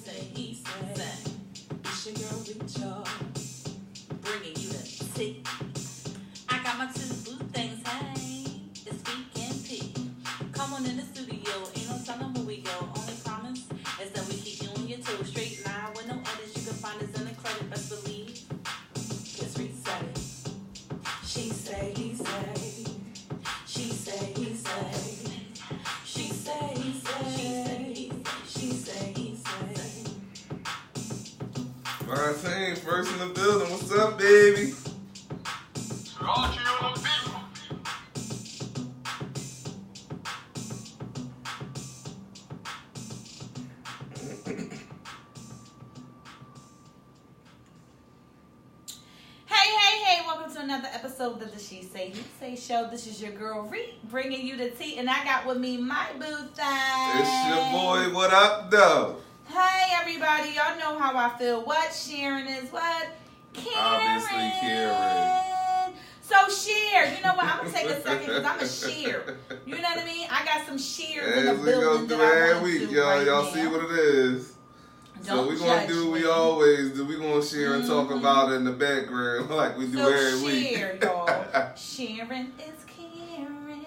say, he say. It's your girl Rachel, bringing you the tea. I got my two blue things, hey. It's weekend P. Come on in the studio, ain't no telling where we go. Only promise is that we keep you on your toes. Straight line with no edits, you can find us in the credit, best believe. It's reset. She say, he say. She say, he say. She say, he say. She say, he say. My team, first in the building. What's up, baby? Another episode of the SHEsay HEsay show. This is your girl Reed bringing you the tea, and I got with me my boo thing. It's your boy. What up, though? Hey everybody, y'all know how I feel. What Sharon is what? Karen. Obviously Karen. So share. You know what? I'm gonna take a second because I'm a share. You know what I mean? I got some shares in the building that I want to do y'all now. see what it is. So we're going to do what we always do. We're going to share and talk about it in the background like we do every week. Share, y'all. Sharon is Karen.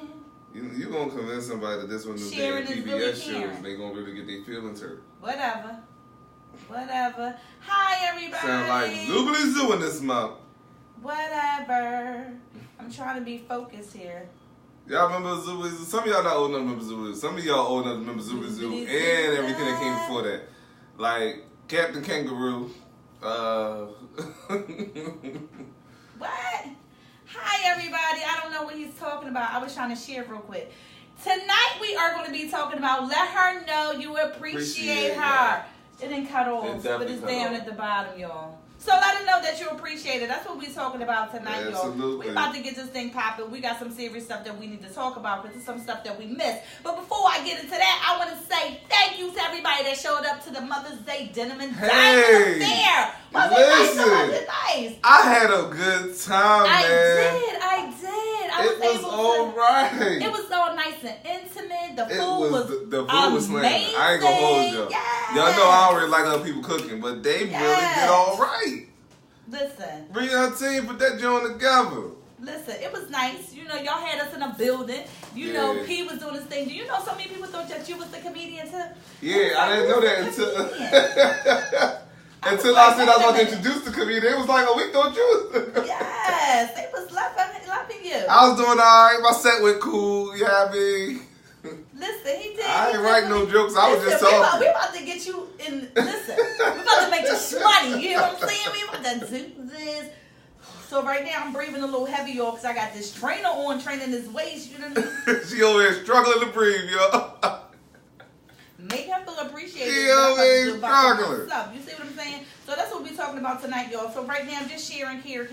You're going to convince somebody that this one is their PBS show and they're going to really get their feelings hurt. Whatever. Hi, everybody. Sound like Zoobly Zoo in this month. Whatever. I'm trying to be focused here. Y'all remember Zoobly Zoo? Some of y'all not old enough to remember Zoobly Zoo. Some of y'all old enough to remember Zoobly Zoo and everything that came before that. Like Captain Kangaroo. What? Hi, everybody. I don't know what he's talking about. I was trying to share real quick. Tonight, we are going to be talking about let her know you appreciate her. It didn't cut off, but it's down at the bottom, y'all. So let her know that you appreciate it. That's what we're talking about tonight, y'all. We're about to get this thing popping. We got some serious stuff that we need to talk about because there's some stuff that we missed. But before I get into that, I want to say thank you to everybody that showed up to the Mother's Day Denim and Diamond Affair. Was it nice? I had a good time, man. I did. It was all right. It was all nice and intimate. The food was amazing. I ain't gonna hold you. Yes. Y'all know I don't really like other people cooking, but they really did all right. Listen. Bring your team, put that joint together. Listen, it was nice. You know, y'all had us in a building. You know, P was doing his thing. Do you know so many people thought that you was the comedian too? Yeah, I didn't know that until... Until I said I was about to introduce the comedian, they was like, "Oh, we thought you was." Yes, they was loving you. I was doing all right. My set went cool. You happy? Listen, he did. I ain't writing no jokes. I was just talking. We about to get you in. Listen, we about to make this money. You know what I'm saying? We about to do this. So right now I'm breathing a little heavy, y'all, because I got this trainer on, training his waist. You know what I mean? She over here struggling to breathe, yo. Make her feel appreciated. You struggling. You see what I'm saying? So that's what we're talking about tonight, y'all. So right now I'm just sharing here.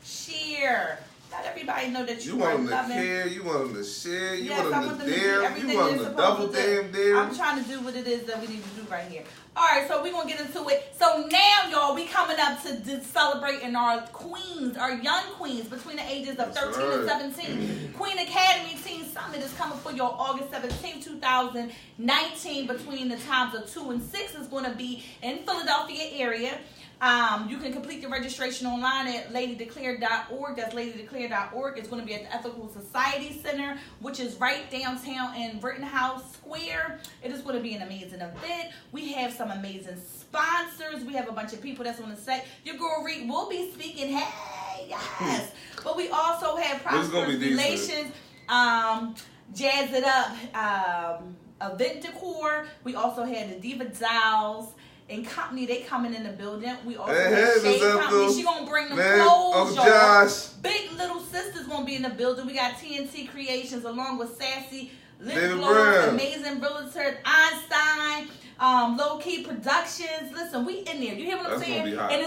Share. Let everybody know that you want are them loving. to care, you want them to share, you yes, want them to dare, you want them to double damn dare. I'm trying to do what it is that we need to do right here. Alright, so we're going to get into it. So now, y'all, we coming up to celebrating our queens, our young queens between the ages of 13 and 17. Queen Academy Teen Summit is coming for y'all August 17, 2019 between the times of 2 and 6. Is going to be in Philadelphia area. You can complete your registration online at ladydeclare.org. That's ladydeclare.org. It's going to be at the Ethical Society Center, which is right downtown in Rittenhouse Square. It is going to be an amazing event. We have some amazing sponsors. We have a bunch of people that's going to say, your girl Reed will be speaking. Hey, yes. But we also have Prosperous Relations, Jazz It Up, Event Decor. We also had the Diva Dolls and company. They coming in the building. We also have Shade Company. She gonna bring them clothes, y'all. Josh. Big Little Sister's gonna be in the building. We got TNT Creations along with Sassy, Lip Gloss, Amazing Realtor, Einstein, Low Key Productions. Listen, we in there. You hear what I'm saying? And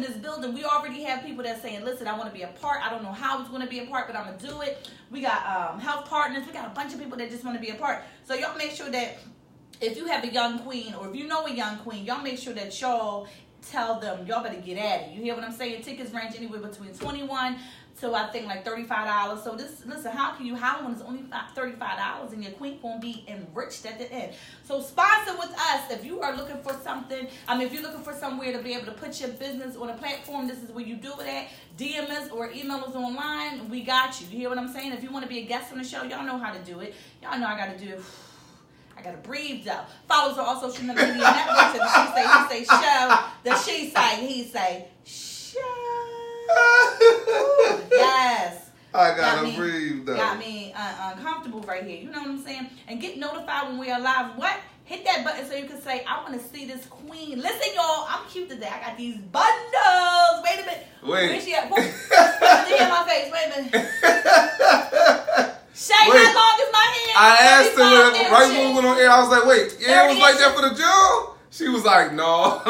this building. We already have people that's saying, listen, I want to be a part. I don't know how it's going to be a part, but I'm going to do it. We got health partners. We got a bunch of people that just want to be a part. So y'all make sure that if you have a young queen or if you know a young queen, y'all make sure that y'all tell them, y'all better get at it. You hear what I'm saying? Tickets range anywhere between $21 to I think like $35. So listen, how can you when it's only $35 and your queen gonna be enriched at the end? So sponsor with us if you are looking for something, if you're looking for somewhere to be able to put your business on a platform, this is where you do it at. DM us or email us online. We got you. You hear what I'm saying? If you want to be a guest on the show, y'all know how to do it. Y'all know I got to do it. I got to breathe, though. Follow us on all social media networks at the SHEsay HEsay show. The SHEsay HEsay show. Yes. I gotta breathe, though. Got me uncomfortable right here. You know what I'm saying? And get notified when we are live. What? Hit that button so you can say, I want to see this queen. Listen, y'all, I'm cute today. I got these bundles. Wait a minute. Where's she at? Put in my face. Wait a minute. Shay, how long is my hair? I asked her right when we went on air. I was like, wait, your hair was like that for the job? She was like, no.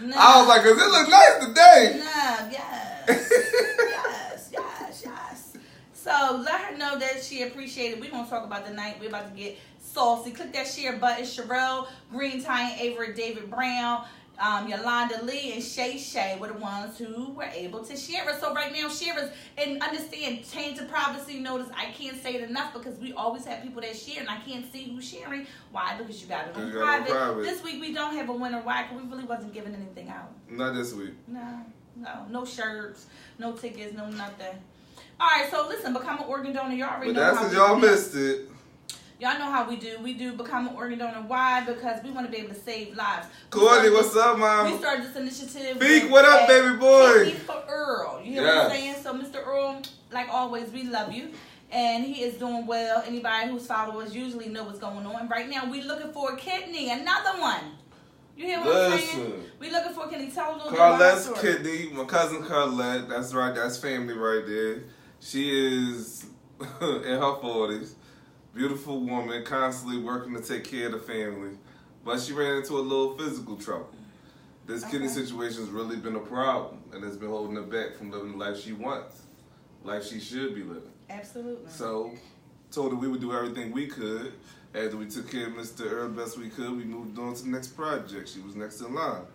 Nah. I was like, because it look nice today. Nah, yes. yes. So let her know that she appreciated it. We're going to talk about the night. We're about to get saucy. Click that share button. Sherelle, Green Tie, Avery, David Brown, Yolanda Lee, and SHEsay were the ones who were able to share it. So right now, share us and understand, change the privacy notice. I can't say it enough because we always have people that share and I can't see who's sharing. Why? Because you got it on private. This week we don't have a winner. Why? Because we really wasn't giving anything out. Not this week. No shirts, no tickets, no nothing. All right, so listen, become an organ donor. Y'all already know how we do. But that's because y'all missed it. Y'all know how we do. We do become an organ donor. Why? Because we want to be able to save lives. Courtney, what's up, Mom? We started this initiative. Beak, what up, baby boy? Kidney for Earl. You hear what I'm saying? So, Mr. Earl, like always, we love you. And he is doing well. Anybody who's followers usually know what's going on. Right now, we looking for a kidney. Another one. You hear what I'm saying? We looking for a kidney. Tell a little bit about Carlette's kidney. My cousin Carlette. That's right. That's family right there. She is in her 40s. Beautiful woman, constantly working to take care of the family. But she ran into a little physical trouble. This kidney situation has really been a problem, and it's been holding her back from living the life she wants, life she should be living. Absolutely. So, told her we would do everything we could. After we took care of Mr. Earl best we could, we moved on to the next project. She was next in line.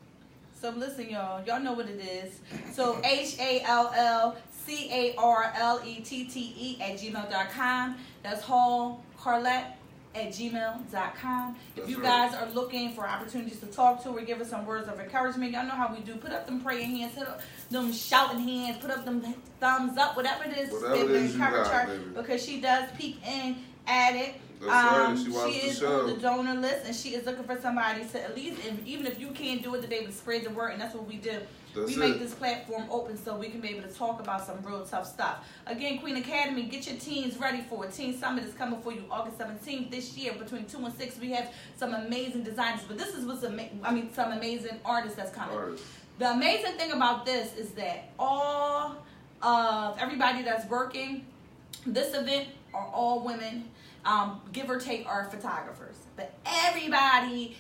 So listen, y'all. Y'all know what it is. So HALLCARLETTE@gmail.com. That's Hall Carlette @gmail.com. If you guys are looking for opportunities to talk to her, give her some words of encouragement, y'all know how we do. Put up them praying hands, put up them shouting hands, put up them thumbs up, whatever it is, whatever it is encourage her, baby. because she does peek in at it. She is on the donor list, and she is looking for somebody to at least, even if you can't do it, to be able to spread the word, and that's what we do. We make this platform open so we can be able to talk about some real tough stuff. Again, Queen Academy, get your teens ready for it. Teen Summit is coming for you August 17th this year. Between 2 and 6, we have some amazing designers, but this is what's some amazing artists that's coming. The amazing thing about this is that all of everybody that's working this event are all women. Give or take are photographers, but everybody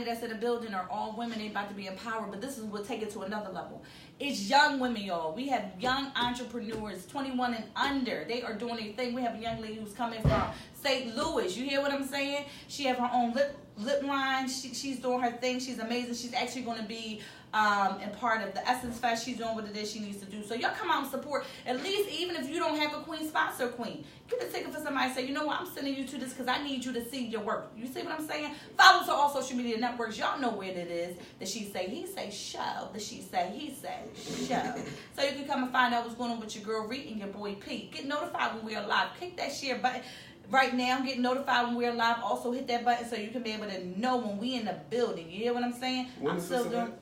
that's in the building are all women. They about to be empowered, but this is what take it to another level. It's young women, y'all. We have young entrepreneurs, 21 and under. They are doing their thing. We have a young lady who's coming from St. Louis. You hear what I'm saying? She have her own lip line. She's doing her thing. She's amazing. She's actually going to be and part of the Essence Fest. She's doing what it is she needs to do. So y'all come out and support. At least even if you don't have a queen, sponsor a queen. Get a ticket for somebody. Say, you know what, I'm sending you to this because I need you to see your work. You see what I'm saying? Follow us on all social media networks. Y'all know where it is. The SHEsay HEsay show. The SHEsay HEsay show. So you can come and find out what's going on with your girl Reed and your boy Pete. Get notified when we are live. Click that share button. Right now, get notified when we're live. Also, hit that button so you can be able to know when we in the building. You hear what I'm saying? When is this event?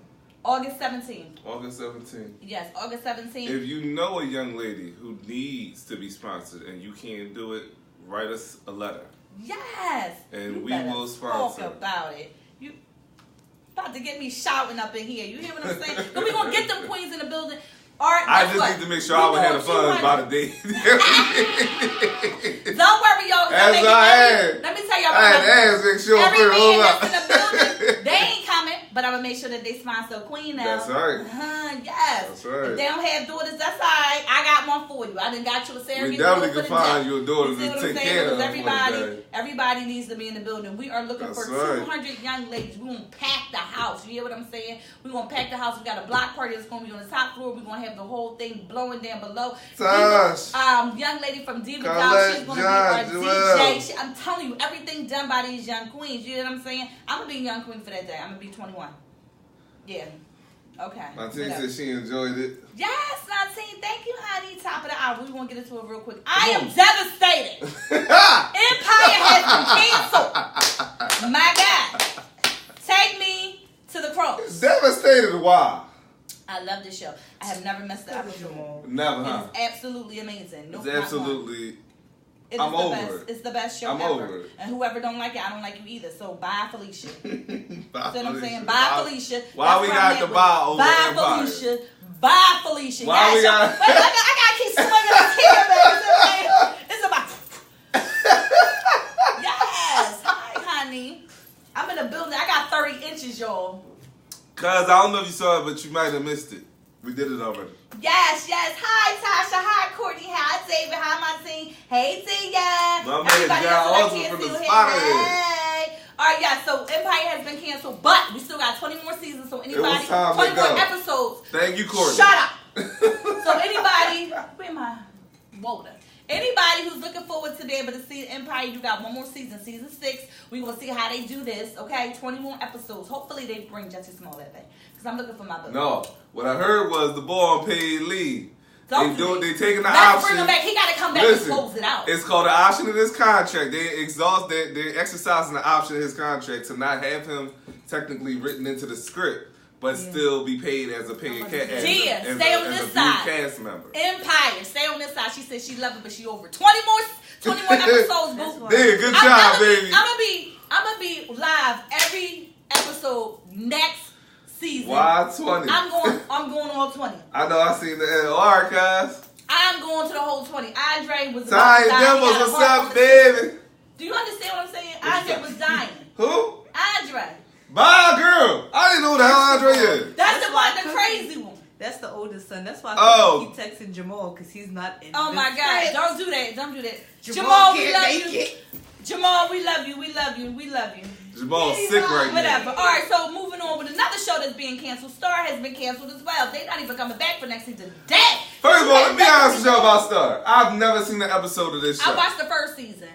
August 17th. August 17th. Yes, August 17th. If you know a young lady who needs to be sponsored and you can't do it, write us a letter. Yes. And we will sponsor. Talk about it. You about to get me shouting up in here. You hear what I'm saying? But we're going to get them queens in the building. All right, I just need to make sure I would have the funds by the day. Don't worry, y'all. Let me tell y'all. Let me tell y'all. I had to ask, make sure. Every man that's in the building, they ain't coming. but I'm gonna make sure that they sponsor a queen now. That's right. Yes. That's right. If they don't have daughters, that's all right. I got one for you. I done got you a surrogate. We definitely can find you a daughter to take care of. Everybody needs to be in the building. We are looking for 200 young ladies. We gonna pack the house. You hear what I'm saying? We gonna pack the house. We got a block party that's gonna be on the top floor. We gonna have the whole thing blowing down below. Tosh. Young lady from Diva Doll, she's gonna be our DJ. I'm telling you, everything done by these young queens. You know what I'm saying? I'm gonna be a young queen for that day. I'm gonna be 21. Yeah. Okay. Martine said she enjoyed it. Yes, Martine. Thank you, honey. Top of the hour. We want to get into it real quick. I am devastated. Empire has been canceled. My God. Take me to the cross. Devastated. Why? I love this show. I have never missed the episode. Never, huh? It's absolutely amazing. It's absolutely... I'm over it. It's the best show ever. Over it. And whoever don't like it, I don't like you either. So bye, Felicia. Bye, See what I'm saying? Bye, Felicia. Why we got the bye over Bye, Empire? Felicia. Bye, Felicia. Why we got... Wait, I gotta keep swinging this here, man. It's about... Yes. Hi, honey. I'm in the building. I got 30 inches, y'all. Cuz, I don't know if you saw it, but you might have missed it. We did it already. Yes. Hi, Tasha. Hi, Courtney. Hi, David. Hi, my team. Hey, Tia. My man John Austin from the spot. Hey. All right, yeah. So Empire has been canceled, but we still got 20 more seasons. So anybody, 20 more episodes. Thank you, Courtney. Shut up. So anybody, where am I? Whoa. Anybody who's looking forward to be able to see Empire, you got one more season, season 6. We will see how they do this. Okay, 20 more episodes. Hopefully they bring Jussie Smollett back because I'm looking for my book. No, what I heard was the boy on paid leave. They taking the Let's option. bring him back. He got to come back and close it out. It's called the option of his contract. They're exercising the option of his contract to not have him technically written into the script, but still be paid as a paid cast. Stay on this side. Cast member. Empire, stay on this side. She said she loved it, but she over 20 more episodes. Boo. There, good job, baby. I'm gonna be live every episode next season. Why 20? I'm going all 20. I know. I seen the end. All right, guys. I'm going to the whole 20. Andre was dying. Demos, what's up, baby? Do you understand what I'm saying? Andre was dying. Who? Andre. Bye, girl. I didn't know who the hell Andre is. That's the one, the crazy one. That's the oldest son. That's why I keep texting Jamal because he's not in. Oh my God! Don't do that. Don't do that. Jamal, we love you. Jamal, we love you. We love you. We love you. Jamal's sick right now. Whatever. All right. So moving on with another show that's being canceled. Star has been canceled as well. They're not even coming back for next season. Dang. First of all, let me be honest with y'all about Star. I've never seen an episode of this show. I watched the first season.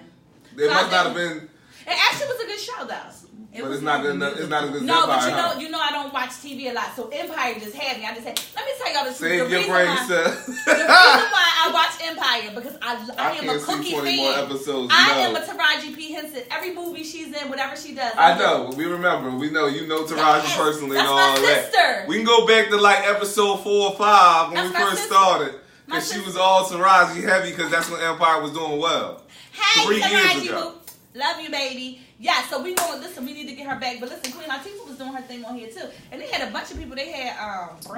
It must not have been. It actually was a good show though. But it's not good enough. It's not as good as no, Empire. But you know, I don't watch TV a lot, so Empire just had me. I just said, let me tell y'all the truth. Save your brain cells. The reason why I watch Empire because I am a Cookie fan. More episodes, I am a Taraji P. Henson. Every movie she's in, whatever she does. I know. We remember. We know. You know Taraji personally and all that. That's my sister. We can go back to like episode 4 or 5 when we first started. Because she was all Taraji heavy because that's when Empire was doing well. Hey, 3 years ago. Love you, baby. Yeah, so we gonna listen. We need to get her back. But listen, Queen Latifah was doing her thing on here too, and they had a bunch of people. They had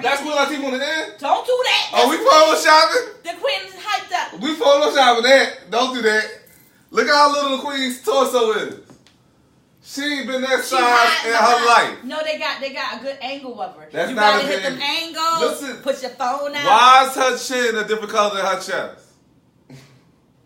That's Queen Latifah on the end. Don't do that. Oh, we photoshopping. The Queen is hyped up. We photoshopping that. Don't do that. Look how little the Queen's torso is. She ain't been that size in her life. No, they got a good angle of her. That's you not gotta a hit good them angles. Listen, put your phone out. Why is her chin a different color than her chest?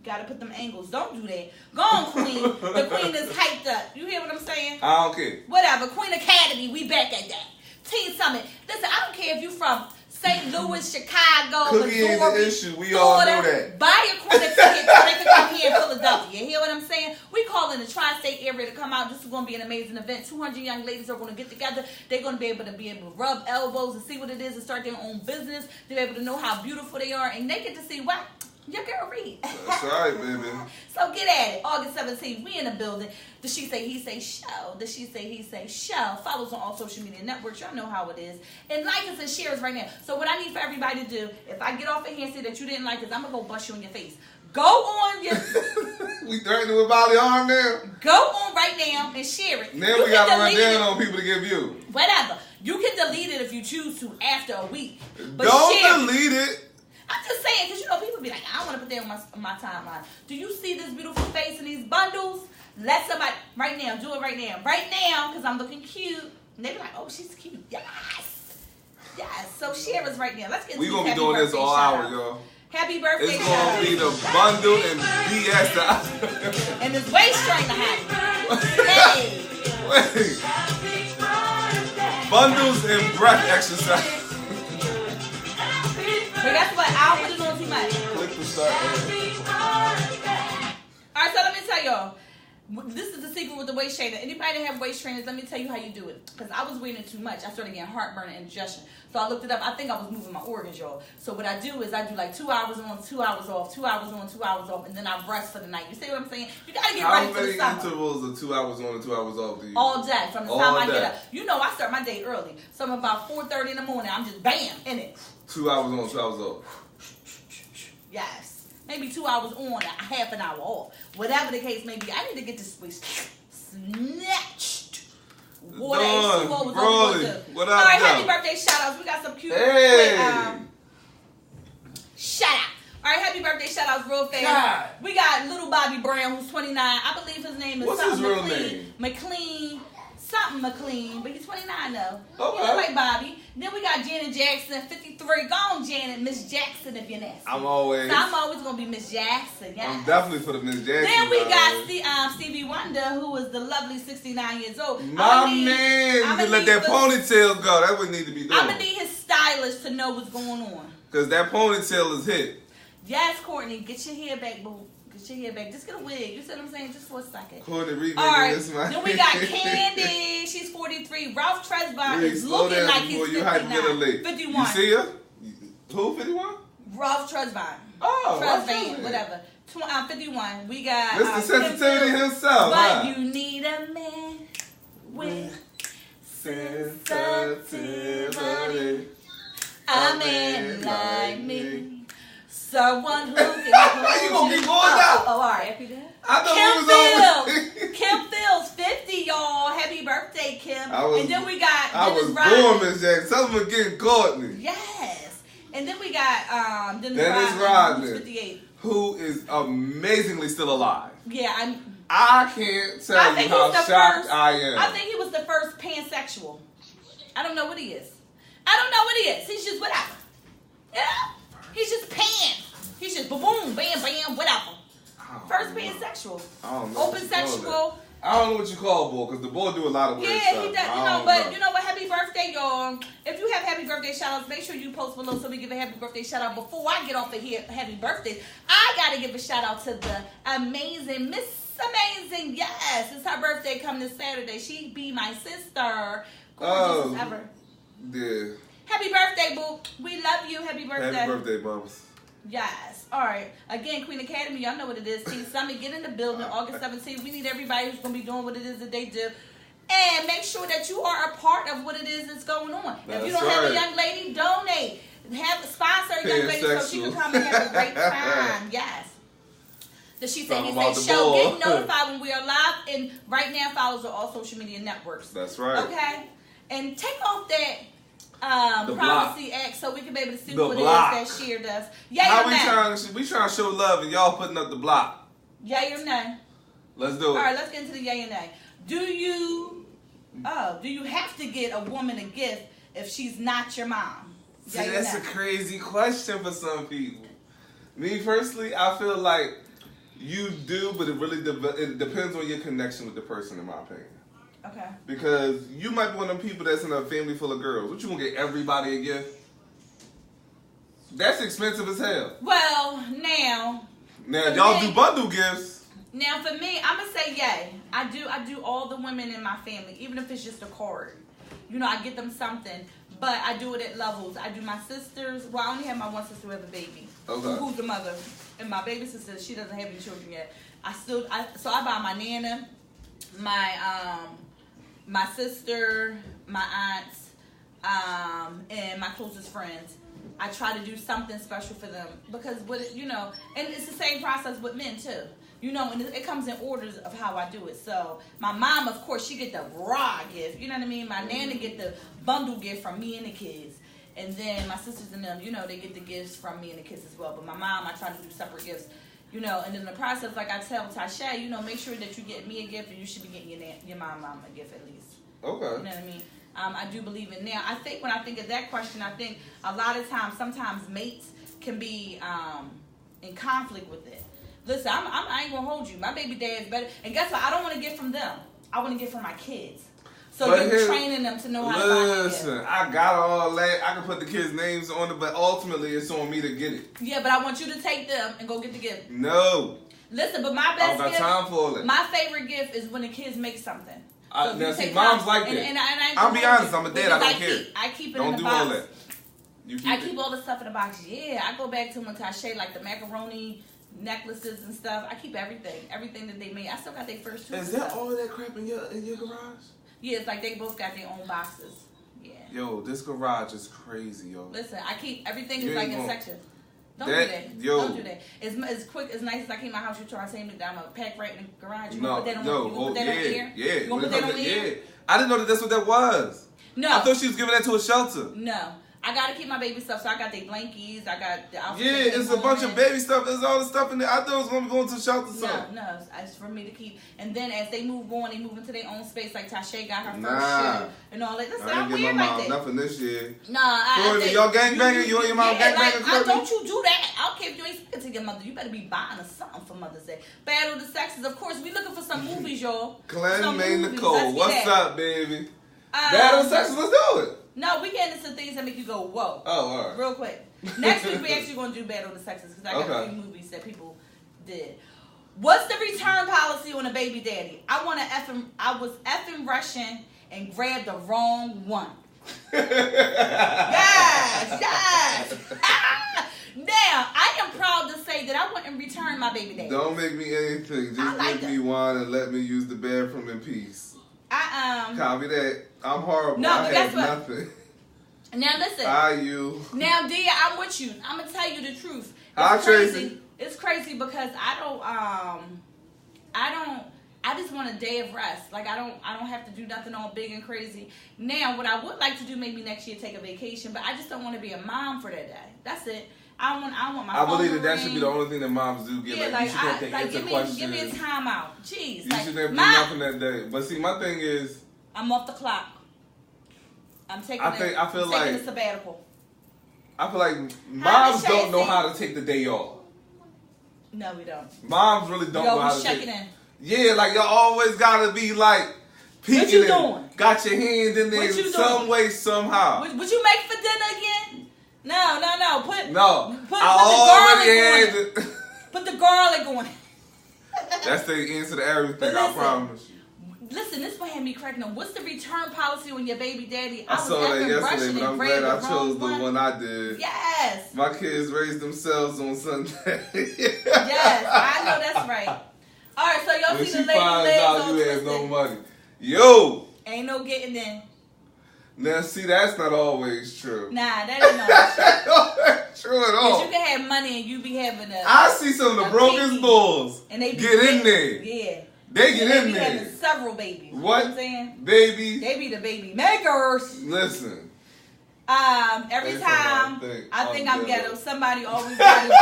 Gotta put them angles. Don't do that. Go on, Queen. The Queen is hyped up. You hear what I'm saying? I don't care. Whatever. Queen Academy, we back at that. Teen Summit. Listen, I don't care if you from St. Louis, Chicago, Cookie ain't the issue. We all know that. Buy your Queen ticket so they can come here in Philadelphia. You hear what I'm saying? We calling the tri-state area to come out. This is going to be an amazing event. 200 young ladies are going to get together. They're going to be able to rub elbows and see what it is and start their own business. They're able to know how beautiful they are. And they get to see, wow, your girl Reed. That's right, baby. So get at it. August 17th, we in the building. The She Say He Say show. The She Say He Say show. Follow us on all social media networks. Y'all know how it is. And like us and share us right now. So what I need for everybody to do, if I get off of here and say that you didn't like us, I'm going to go bust you in your face. Go on your... We threatening with Bali arm now? Go on right now and share it. Then we got to run down on people to give you. Whatever. You can delete it if you choose to after a week. But don't delete it. I'm just saying, because, you know, people be like, I don't want to put that on my timeline. Do you see this beautiful face in these bundles? Let somebody, right now, do it right now. Right now, because I'm looking cute. And they be like, oh, she's cute. Yes. Yes. So share us right now. Let's get. We gonna be doing this all hour, y'all. Happy birthday! It's gonna be the bundle and BS. And this waist trainer happy. Hey. Wait. Bundles and breath exercise. But guess what? I don't put it on too much. Click the start. Alright, so let me tell y'all. This is the secret with the waist trainer. Anybody that have waist trainers, let me tell you how you do it. Because I was wearing it too much. I started getting heartburn and indigestion. So I looked it up. I think I was moving my organs, y'all. So what I do is I do like 2 hours on, 2 hours off, 2 hours on, 2 hours off, and then I rest for the night. You see what I'm saying? You gotta get ready for the summer. How many intervals of 2 hours on and 2 hours off do you? All day, from the time I get up. You know, I start my day early. So I'm about 4:30 in the morning. I'm just bam in it. 2 hours on, 2 hours off. Yes. Maybe 2 hours on, half an hour off. Whatever the case may be, I need to get this waist snatched. What up, All right, happy birthday shout outs. We got some cute shout out. All right, happy birthday shout outs real fast. God. We got little Bobby Brown, who's 29. I believe his name is What's something his real McLean. name? McLean. Something McLean, but he's 29 though. Okay. He look like Bobby. Then we got Janet Jackson, 53. Go on, Janet. Miss Jackson, if you're nasty. I'm always gonna be Miss Jackson. Yeah. I'm definitely for the Miss Jackson. Then we got Stevie Wonder, who is the lovely 69 years old. My man, you can let that ponytail go. That would need to be done. I'm gonna need his stylist to know what's going on. Cause that ponytail is hit. Yes, Courtney, get your hair back, boo. Get your hair back. Just get a wig. You see what I'm saying? Just for a second. Courtney, all right. This man. Then we got Candy. She's 43. Ralph Tresvant is looking like he's 59. 51. You see her? Who? 51? Ralph Tresvant. Oh, Tresvant, whatever. 51. We got Mr. Sensitivity himself. But you need a man with sensitivity. A man like me. Someone who can hold you gonna keep going now? Oh, all right. Happy day. I thought Kim Fields. Kim Fields, 50, y'all. Happy birthday, Kim. And then we got I Dennis was Rodman. born, Miss Jackson. Tell them again, Courtney. Yes. And then we got Dennis Rodman, 58. who is amazingly still alive. Yeah, I can't tell you how shocked I am. I think he was the first pansexual. I don't know what he is. He's just whatever. Yeah. He's just pan. He's just boom, bam, bam, whatever. First pansexual. I don't know. Open sexual. I don't know what you call Bull, because the Bull do a lot of weird stuff. Yeah, he does. You know what? Happy birthday, y'all. If you have happy birthday shout-outs, make sure you post below so we give a happy birthday shout-out. Before I get off of here, happy birthday, I got to give a shout-out to the amazing Miss Amazing. Yes, it's her birthday coming this Saturday. She be my sister. Gorgeous as ever. Yeah. Happy birthday, boo. We love you. Happy birthday. Happy birthday, mamas. Yes. All right. Again, Queen Academy, y'all know what it is. Teen Summit, get in the building August 17th. We need everybody who's going to be doing what it is that they do. And make sure that you are a part of what it is that's going on. If you don't have a young lady, donate. Sponsor a young lady so she can come and have a great time. Yes. The SHEsay HEsay show. Get notified when we are live. And right now, follow us on all social media networks. That's right. Okay? And take off that Privacy Act so we can be able to see what it is that Sheer does. Yay or nay? We trying to show love and y'all putting up the block. Yay or nay? Let's do it. All right, let's get into the yay or nay. Do you have to get a woman a gift if she's not your mom? See, that's a crazy question for some people. Me personally, I feel like you do, but it really it depends on your connection with the person, in my opinion. Okay. Because you might be one of them people that's in a family full of girls. What, you gonna get everybody a gift? That's expensive as hell. Well, now y'all do bundle gifts. Now for me, I'm gonna say yay. I do all the women in my family, even if it's just a card. You know, I get them something, but I do it at levels. I do my sisters. Well, I only have my one sister who have a baby. Okay. Who's the mother? And my baby sister, she doesn't have any children yet. So I buy my nana, my sister, my aunts, and my closest friends. I try to do something special for them because and it's the same process with men too. And it comes in orders of how I do it. So my mom, of course, she get the raw gift. You know what I mean? My nana get the bundle gift from me and the kids. And then my sisters and them, they get the gifts from me and the kids as well. But my mom, I try to do separate gifts. And in the process, like I tell Tasha, make sure that you get me a gift and you should be getting your mom a gift at least. Okay. You know what I mean? I do believe in now. I think when I think of that question, I think a lot of times, sometimes mates can be in conflict with it. Listen, I ain't gonna hold you. My baby dad's better. And guess what? I don't want to get from them. I want to get from my kids. So you're training them to know how to buy it. Listen, I got all that. I can put the kids' names on it, but ultimately it's on me to get it. Yeah, but I want you to take them and go get the gift. No. Listen, but my best gift, time for it. My favorite gift is when the kids make something. So now see, moms like that. And I'll be honest, I'm a dad. I don't care. I keep it don't in the do box. All that. I keep all the stuff in the box. Yeah, I go back to when SHEsay, like the macaroni necklaces and stuff. I keep everything that they made. I still got their first two. Is that all of that crap in your garage? Yeah, it's like they both got their own boxes. Yeah. Yo, this garage is crazy, yo. Listen, I keep everything is like in sections. Don't do that. Yo. Don't do that. As quick, as nice as I came to my house, you try to say me down, I'm pack right in the garage. You no, put that on, no, you put that on air? Yeah, you put that on air? Yeah. I didn't know that's what that was. No. I thought she was giving that to a shelter. No. I gotta keep my baby stuff, so I got their blankies, I got the outfits. Yeah, it's a bunch of baby stuff. There's all the stuff in there. I thought it was gonna be going to the shelter. No, it's for me to keep. And then as they move on, they move into their own space. Like SHEsay got her first shirt and all that. Listen, I'm weird like that. Nothing this year. Nah, y'all gangbanging. You and your mom gangbanging. Don't you do that? I don't care if you ain't speaking to your mother. You better be buying her something for Mother's Day. Battle of the Sexes. Of course, we looking for some movies, y'all. Glenn May Nicole, what's up, baby? Battle of the Sexes. Let's do it. No, we getting into things that make you go, whoa. Oh, all right. Real quick. Next week, we actually going to do Battle of the Sexes because I got a few movies that people did. What's the return policy on a baby daddy? I was effing Russian and grabbed the wrong one. Yes. Now, I am proud to say that I wouldn't return my baby daddy. Don't make me anything. Just make me wine and let me use the bathroom in peace. Copy that. I'm horrible. No, but I have nothing. Now listen. Now, Dia, I'm with you. I'm gonna tell you the truth. It's crazy. It's crazy because I just want a day of rest. Like I don't have to do nothing all big and crazy. Now, what I would like to do maybe next year take a vacation, but I just don't want to be a mom for that day. That's it. I want my. I believe that should be the only thing that moms do. Get yeah, you should give me a time out. Jeez, you should never do nothing that day. But see, my thing is, I'm off the clock. I'm taking. I feel like a sabbatical. I feel like moms don't know how to take the day off. No, we don't. Moms really don't know how to take. In. Yeah, like y'all always gotta be like peeking. What you doing? Got your hand in there some way, somehow. What you make for dinner again? No. Put the garlic on it. That's the answer to everything. I promise you. Listen, this one had me cracking up. What's the return policy on your baby daddy? I saw that yesterday, but I'm glad I chose the one I did. Yes. My kids raised themselves on Sunday. Yes, I know that's right. All right, so y'all see the lady legs all twisted. You have no money. Yo. Ain't no getting in. Now, see, that's not always true. Nah, that ain't always true. True at all. Because you can have money and you be having I see some of the brokest bulls and they get in there. Yeah. They get in there. They be having several babies. What? You know what I'm saying? Baby. They be the baby makers. Listen. Every time I think I'm ghetto, somebody always got to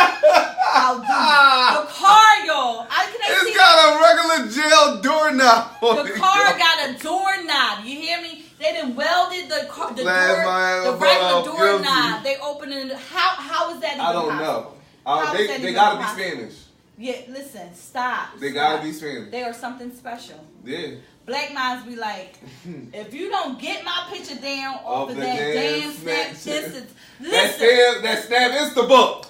outdo the car, y'all. It's got a regular jail doorknob. The car got a doorknob. You hear me? They done welded the regular doorknob. They opening it. How is that even I don't know. They gotta be Spanish. Yeah, listen, stop. They gotta be Spanish. They are something special. Yeah. Black minds be like, if you don't get my picture down off of that damn snap distance, listen. That snap Instabook.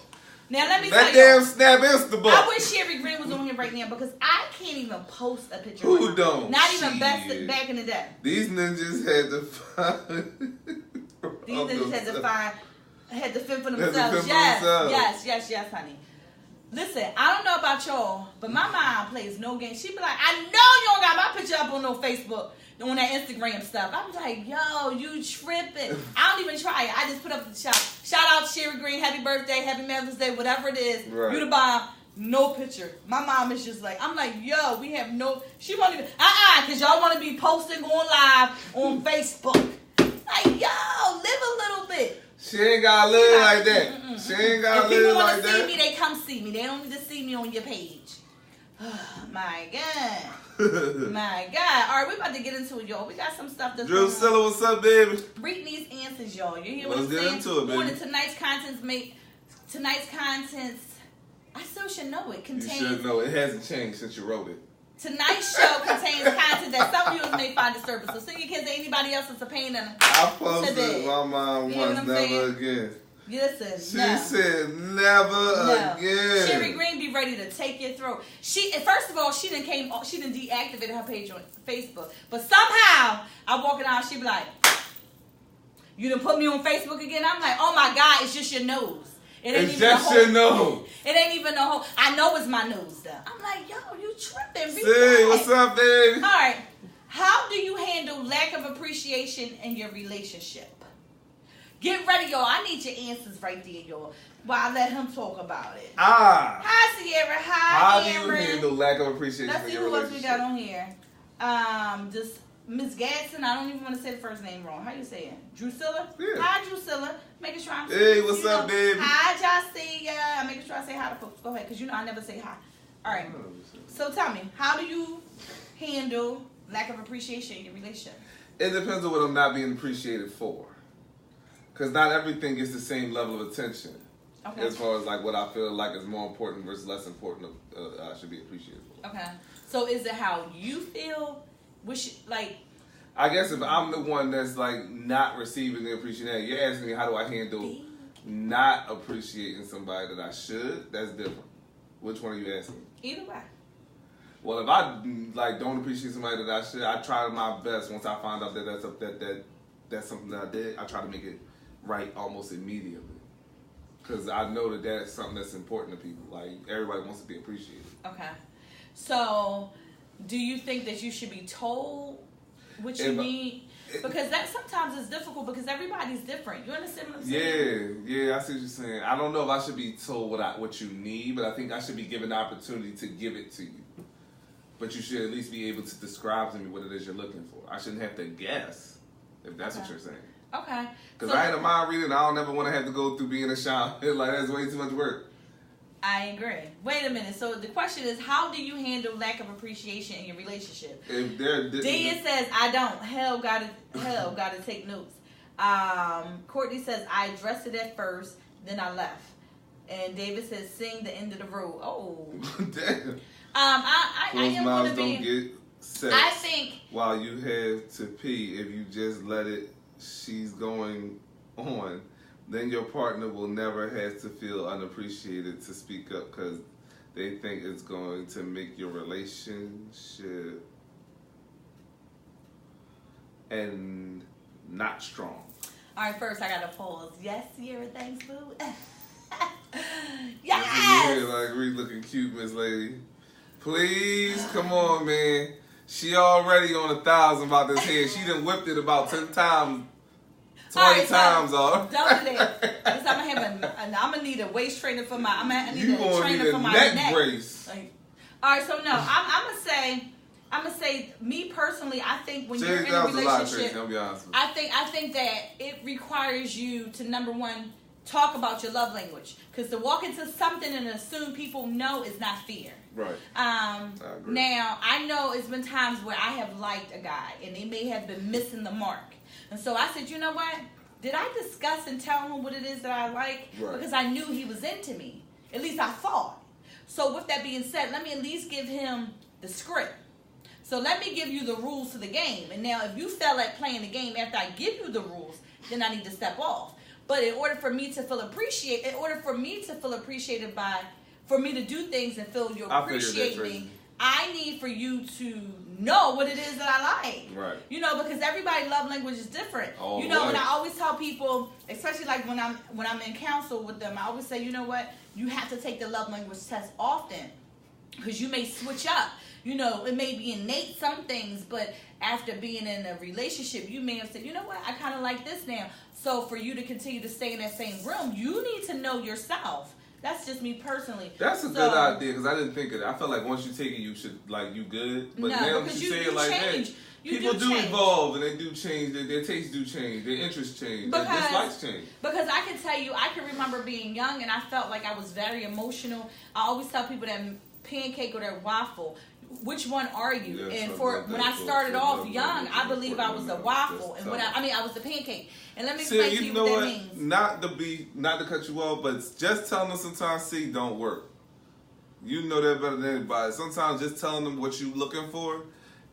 Now let me tell you. That damn snap Instabook. I wish Sherry Green was on here right now because I can't even post a picture. Who don't? Not even back in the day. These ninjas had to find. Had to fend for themselves. Yes, honey. Listen, I don't know about y'all, but my mom plays no game. She be like, I know you don't got my picture up on no Facebook, on that Instagram stuff. I'm like, yo, you tripping. I don't even try it. I just put up the shout out Sherry Green, happy birthday, happy Mother's Day, whatever it is. Right. You the bomb, no picture. My mom is just like, I'm like, yo, we have no, she won't even, because y'all want to be posting going live on Facebook. Like, yo, live a little bit. She ain't gotta live like that. She ain't gotta live like that. If people want to see me, they come see me. They don't need to see me on your page. My God. My God. All right, we're about to get into it, y'all. We got some stuff that's Drusilla, what's up, baby? Read these answers, y'all. You hear what Let's I'm saying? get into it, baby. Tonight's contents, I still should know it, contains... You should know. It hasn't changed since you wrote it. Tonight's show contains content that some viewers may find disturbing. So send your kids to anybody else that's a pain in them. I posted my mom once, never again. Listen, she said never again. Sherry Green be ready to take your throat. First of all, she didn't deactivate her page on Facebook. But somehow I walk it out, she be like, "You done put me on Facebook again?" I'm like, "Oh my God, it's just your nose. It ain't it's even just your nose. It ain't even the whole. I know it's my nose though." I'm like, "Yo, you tripping?" Say, what's up, baby? All right. How do you handle lack of appreciation in your relationship? Get ready, y'all. I need your answers right there, y'all. While I let him talk about it. Hi, Sierra. Hi, How do you handle lack of appreciation Let's in see your who else we relationship? got on here. Just Miss Gadsden. I don't even want to say the first name wrong. How you say it? Drusilla? Yeah. Hi, Drusilla. Making sure I'm Hey, what's up, baby? Hi, Jacia. I'm making sure I say hi to folks. Go ahead, because you know I never say hi. All right. So tell me, how do you handle lack of appreciation in your relationship? It depends on what I'm not being appreciated for. Because not everything gets the same level of attention. Okay. As far as like what I feel like is more important versus less important, I should be appreciated for. Okay. So is it how you feel? I guess if I'm the one that's like not receiving the appreciation, you're asking me how do I handle not appreciating somebody that I should. That's different. Which one are you asking? Either way. Well, if I like don't appreciate somebody that I should, I try my best. Once I find out that that's something that I did, I try to make it right almost immediately. Because I know that that's something that's important to people. Like everybody wants to be appreciated. Okay. So, do you think that you should be told what you need? Because that sometimes is difficult because everybody's different. You understand what I'm saying? Yeah, I see what you're saying. I don't know if I should be told what you need, but I think I should be given the opportunity to give it to you. But you should at least be able to describe to me what it is you're looking for. I shouldn't have to guess if that's what you're saying. Okay. Because I ain't a mind reading. I don't ever want to have to go through being a shop. Like, that's way too much work. I agree. Wait a minute. So the question is, how do you handle lack of appreciation in your relationship? If they're Dean says, I don't. Hell gotta take notes. Courtney says, I addressed it at first, then I left. And David says, sing the end of the road. Oh. Damn. I am going to be. Don't get sex I think while you have to pee. If you just let it, she's going on. Then your partner will never have to feel unappreciated to speak up because they think it's going to make your relationship and not strong. All right, first I got to pause. Yes, Sierra, thanks, boo. Yes! Yes! Like, we looking cute, Miss Lady. Please, come on, man. She already on 1,000 about this hair. She done whipped it about 10 times. 20 times off. Don't do that. I'm gonna need a waist trainer for my. I need a trainer for my neck brace. Like, all right, so no, I'm gonna say, me personally, I think when you're in a relationship, I think that it requires you to, number one, talk about your love language, because to walk into something and assume people know is not fair. Right. Now I know it's been times where I have liked a guy and they may have been missing the mark. And so I said, you know what? Did I discuss and tell him what it is that I like? Right. Because I knew he was into me. At least I thought. So with that being said, let me at least give him the script. So let me give you the rules to the game. And now if you fell at playing the game after I give you the rules, then I need to step off. But in order for me to feel appreciated, for me to do things and feel you appreciate me, I need for you to know what it is that I like. Right. You know, because everybody's love language is different. You know, and I always tell people, especially like when I'm in counsel with them, I always say, you know what? You have to take the love language test often. Because you may switch up. You know, it may be innate some things, but after being in a relationship, you may have said, you know what? I kind of like this now. So for you to continue to stay in that same room, you need to know yourself. That's just me personally. That's a good idea, because I didn't think of it. I felt like once you take it, you should, like, you good. But now that you say it like that, people do evolve and they do change. Their tastes do change. Their interests change. Their dislikes change. Because I can remember being young and I felt like I was very emotional. I always tell people that pancake or that waffle. Which one are you? Yeah, and for when I started off young, I believe I was the waffle, and I was the pancake. And let me explain to you what that means. Not to cut you off, but just telling them sometimes don't work. You know that better than anybody. Sometimes just telling them what you're looking for,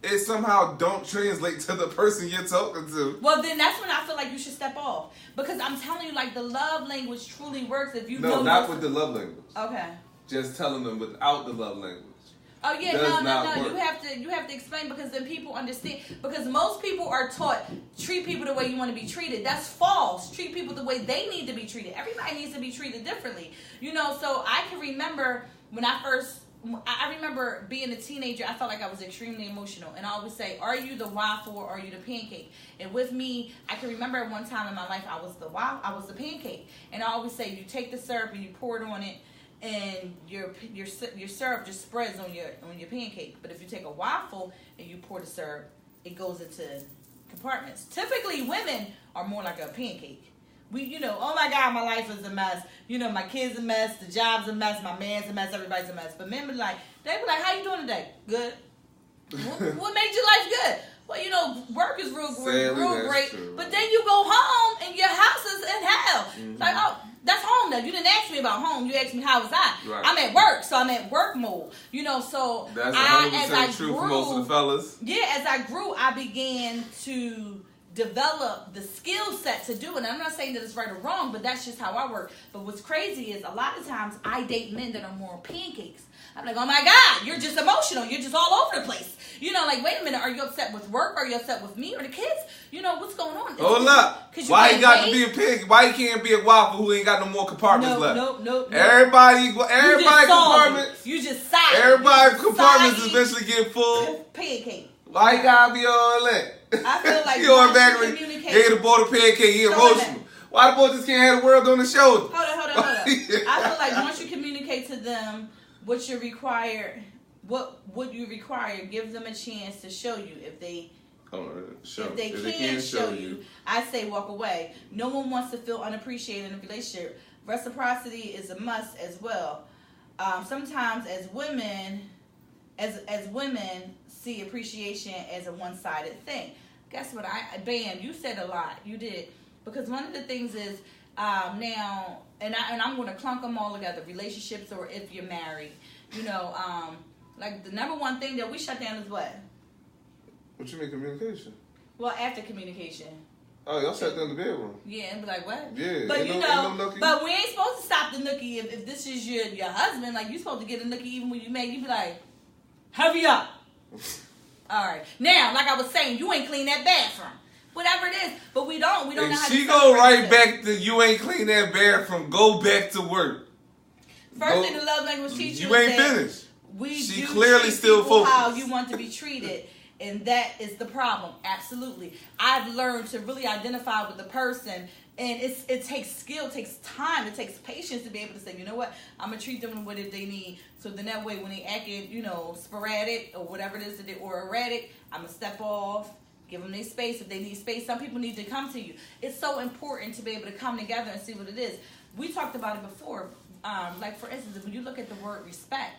it somehow don't translate to the person you're talking to. Well, then that's when I feel like you should step off. Because I'm telling you, like, the love language truly works if you know. No, not with the love language. Okay. Just telling them without the love language. Oh yeah, no. You have to explain, because then people understand. Because most people are taught treat people the way you want to be treated. That's false. Treat people the way they need to be treated. Everybody needs to be treated differently. You know, so I can remember when I remember being a teenager, I felt like I was extremely emotional. And I always say, are you the waffle or are you the pancake? And with me, I can remember at one time in my life, I was the pancake. And I always say, you take the syrup and you pour it on it, and your syrup just spreads on your pancake. But if you take a waffle and you pour the syrup, it goes into compartments. Typically, women are more like a pancake. Oh my God, my life is a mess. My kid's a mess, the job's a mess, my man's a mess, everybody's a mess. But men be like, how you doing today? Good. What made your life good? Well, work is real great. True. But then you go home and your house is in hell. Mm-hmm. Like, oh, that's home now. You didn't ask me about home. You asked me how was I. Right. I'm at work, so I'm at work mode. So that's 100% true for most of the fellas. Yeah, as I grew, I began to develop the skill set to do it. And I'm not saying that it's right or wrong, but that's just how I work. But what's crazy is a lot of times I date men that are more pancakes. I'm like, oh my God, you're just emotional. You're just all over the place. Wait a minute. Are you upset with work? Are you upset with me or the kids? What's going on? Hold up. Why you got to be a pig? Why you can't be a waffle who ain't got no more compartments left? No. Everybody compartments. You just sigh. Everybody compartments eventually get full. Pancake. Why you gotta be all that? I feel like you automatically gave the boy the pancake. He emotional. Why the boy just can't have the world on the shoulder? Hold on. I feel like once you communicate to them what you require, give them a chance to show you. If they can't show you, I say walk away. No one wants to feel unappreciated in a relationship. Reciprocity is a must as well. Sometimes as women see appreciation as a one-sided thing. Guess what? Bam, you said a lot. You did. Because one of the things is now, and I'm going to clunk them all together, relationships or if you're married. Like the number one thing that we shut down is what? What you mean communication? Well, after communication. Oh, y'all shut down the bedroom. Yeah, and be like, what? Yeah. But but we ain't supposed to stop the nookie if this is your husband. Like, you supposed to get a nookie even when you mad. You be like, hurry up. All right. Now, like I was saying, you ain't clean that bathroom. Whatever it is. But we don't know how to she go right back to you ain't clean that bathroom. Go back to work. First thing the love language teacher you ain't finished. She clearly still focused. How you want to be treated. And that is the problem. Absolutely. I've learned to really identify with the person. And it takes skill, it takes time, it takes patience to be able to say, you know what, I'm going to treat them with what they need. So then that way when they acting, sporadic or whatever it is, or erratic, I'm going to step off, give them their space. If they need space, some people need to come to you. It's so important to be able to come together and see what it is. We talked about it before. Like, for instance, when you look at the word respect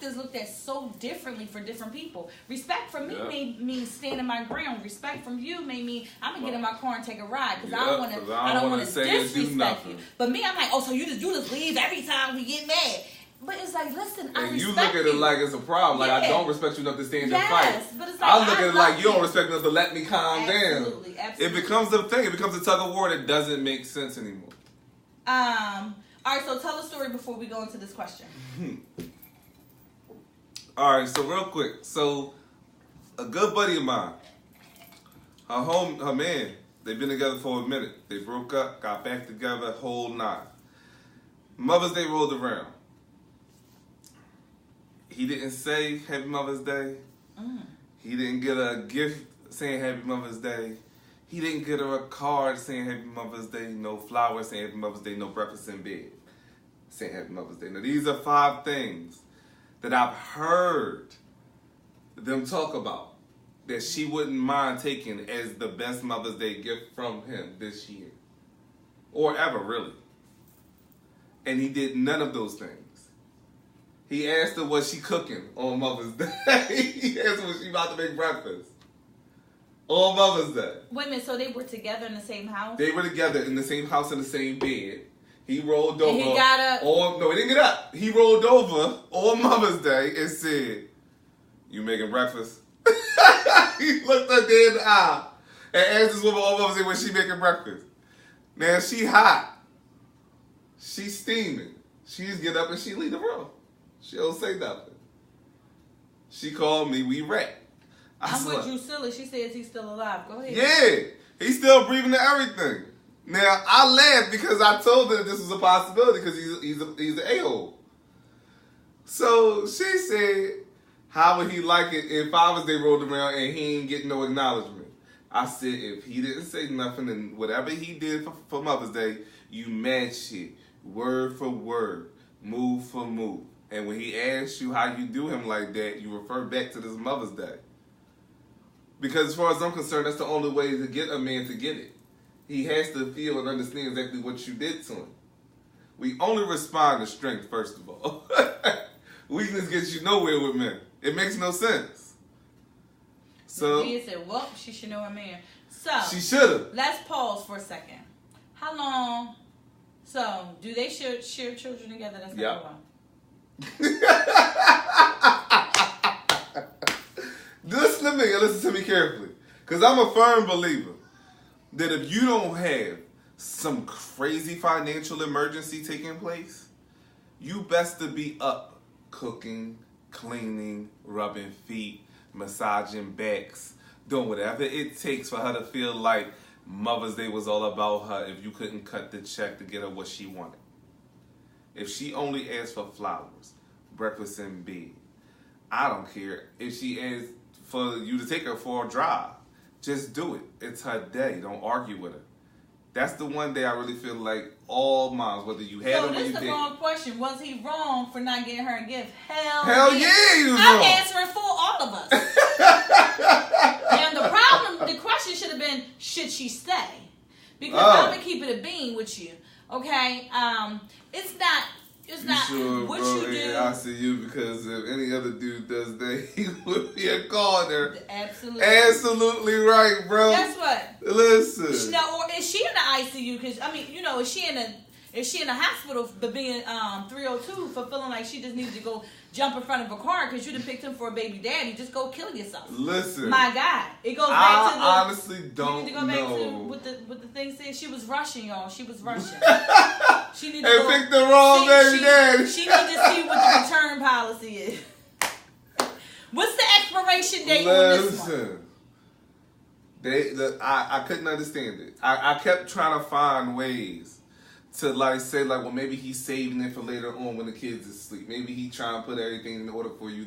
is looked at so differently for different people. Respect from me may mean standing my ground. Respect from you may mean I'm gonna get in my car and take a ride because I don't want to disrespect you. But me, I'm like, oh, so you just leave every time we get mad. But it's like, listen, I respect you. And you look at it like it's a problem. Like, I don't respect you enough to stand and fight. But it's like, I look at it like you don't respect enough to let me calm down. Absolutely. It becomes a thing. It becomes a tug of war that doesn't make sense anymore. All right, so tell a story before we go into this question. All right, so real quick. So, a good buddy of mine, her man, they've been together for a minute. They broke up, got back together, whole nine. Mother's Day rolled around. He didn't say Happy Mother's Day. He didn't get a gift saying Happy Mother's Day. He didn't get her a card saying Happy Mother's Day, no flowers saying Happy Mother's Day, no breakfast in bed saying Happy Mother's Day. Now, these are 5 things that I've heard them talk about that she wouldn't mind taking as the best Mother's Day gift from him this year. Or ever, really. And he did none of those things. He asked her what she cooking on Mother's Day. He asked her what she about to make breakfast on Mother's Day. Wait a minute, so they were together in the same house? They were together in the same house in the same bed. He rolled over. And he got up. No, he didn't get up. He rolled over on Mother's Day and said, "You making breakfast?" He looked her dead in the eye and asked this woman on Mother's Day when she making breakfast. Now she hot. She's steaming. She's get up and she leave the room. She don't say nothing. She called me. We wrecked. I'm with Drusilla. She says he's still alive. Go ahead. Yeah, he's still breathing and everything. Now I laughed because I told her this was a possibility because he's an a-hole. So she said, "How would he like it if Father's Day rolled around and he ain't getting no acknowledgement?" I said, "If he didn't say nothing and whatever he did for Mother's Day, you match it word for word, move for move. And when he asks you how you do him like that, you refer back to this Mother's Day. Because as far as I'm concerned, that's the only way to get a man to get it. He has to feel and understand exactly what you did to him. We only respond to strength, first of all. Weakness gets you nowhere with men. It makes no sense. So He said, well, she should know her man. So she should have. Let's pause for a second. How long? So do they share children together? That's number one. Listen to me carefully, because I'm a firm believer that if you don't have some crazy financial emergency taking place, you best to be up cooking, cleaning, rubbing feet, massaging backs, doing whatever it takes for her to feel like Mother's Day was all about her if you couldn't cut the check to get her what she wanted. If she only asked for flowers, breakfast in bed, I don't care. If she asks for you to take her for a drive, just do it. It's her day. Don't argue with her. That's the one day I really feel like all moms, whether you had them or you didn't. So this is the wrong question. Was he wrong for not getting her a gift? Hell yeah, he was I'm wrong. answering for all of us. And the question should have been, should she stay? Because I'm going to keep it a bean with you. Okay? It's not sure, what bro, you do. I see you, because if any other dude does that, he would be a corner. Absolutely right, bro. Guess what? Listen. No, or is she in the ICU? Because I mean, is she in the hospital for being 302 for feeling like she just needed to go jump in front of a car because you done picked him for a baby daddy? Just go kill yourself. Listen, my God, it goes back to the. I honestly don't you need to go back know. to what the thing said. She was rushing, y'all. She was rushing. She need to and picked the wrong baby daddy. She need to see what the return policy is. What's the expiration date on this one? I couldn't understand it. I kept trying to find ways to say well, maybe he's saving it for later on when the kids is asleep. Maybe he trying to put everything in order for you,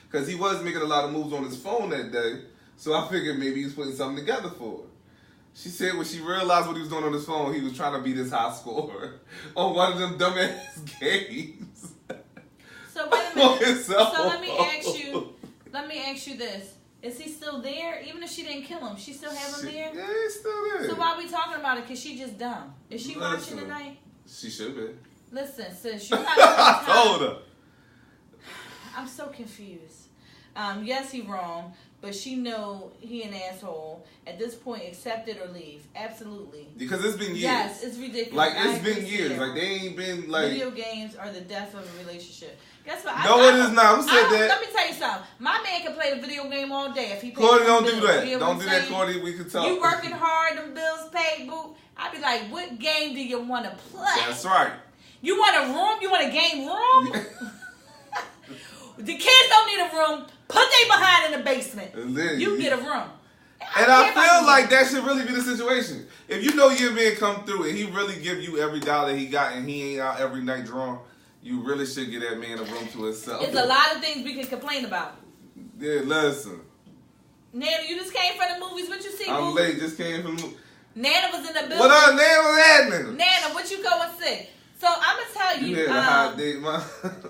because he was making a lot of moves on his phone that day. So I figured maybe he was putting something together for her. She said when she realized what he was doing on his phone, he was trying to beat his high score on one of them dumbass games. So wait a minute. So let me ask you this. Is he still there? Even if she didn't kill him, she still have him there? Yeah, he's still there. So why are we talking about it? Because she just dumb. Is she watching tonight? She should be. Listen, sis, you're not I told her. I'm so confused. Yes, he wrong, but she know he an asshole. At this point, accept it or leave. Absolutely. Because it's been years. Yes, it's ridiculous. It's been years. They ain't been Video games are the death of a relationship. Guess what? It is not. Who said that? Let me tell you something. My man can play the video game all day if he pays Cordy, don't bills. do that. Don't do that, Cordy. We can talk. You working hard, them bills paid, boo. I be like, what game do you want to play? That's right. You want a room? You want a game room? The kids don't need a room. Put they behind in the basement. You get a room. And I feel like that should really be the situation. If you know your man come through and he really give you every dollar he got and he ain't out every night drawing, you really should get that man a room to himself. There's a lot of things we can complain about. Yeah, listen. Nana, you just came from the movies. What you see? I'm late. Just came from the movies. Nana was in the building. What up, Nana? What's happening? Nana, what you go and see? So I'm gonna tell you. You had a hot date, man.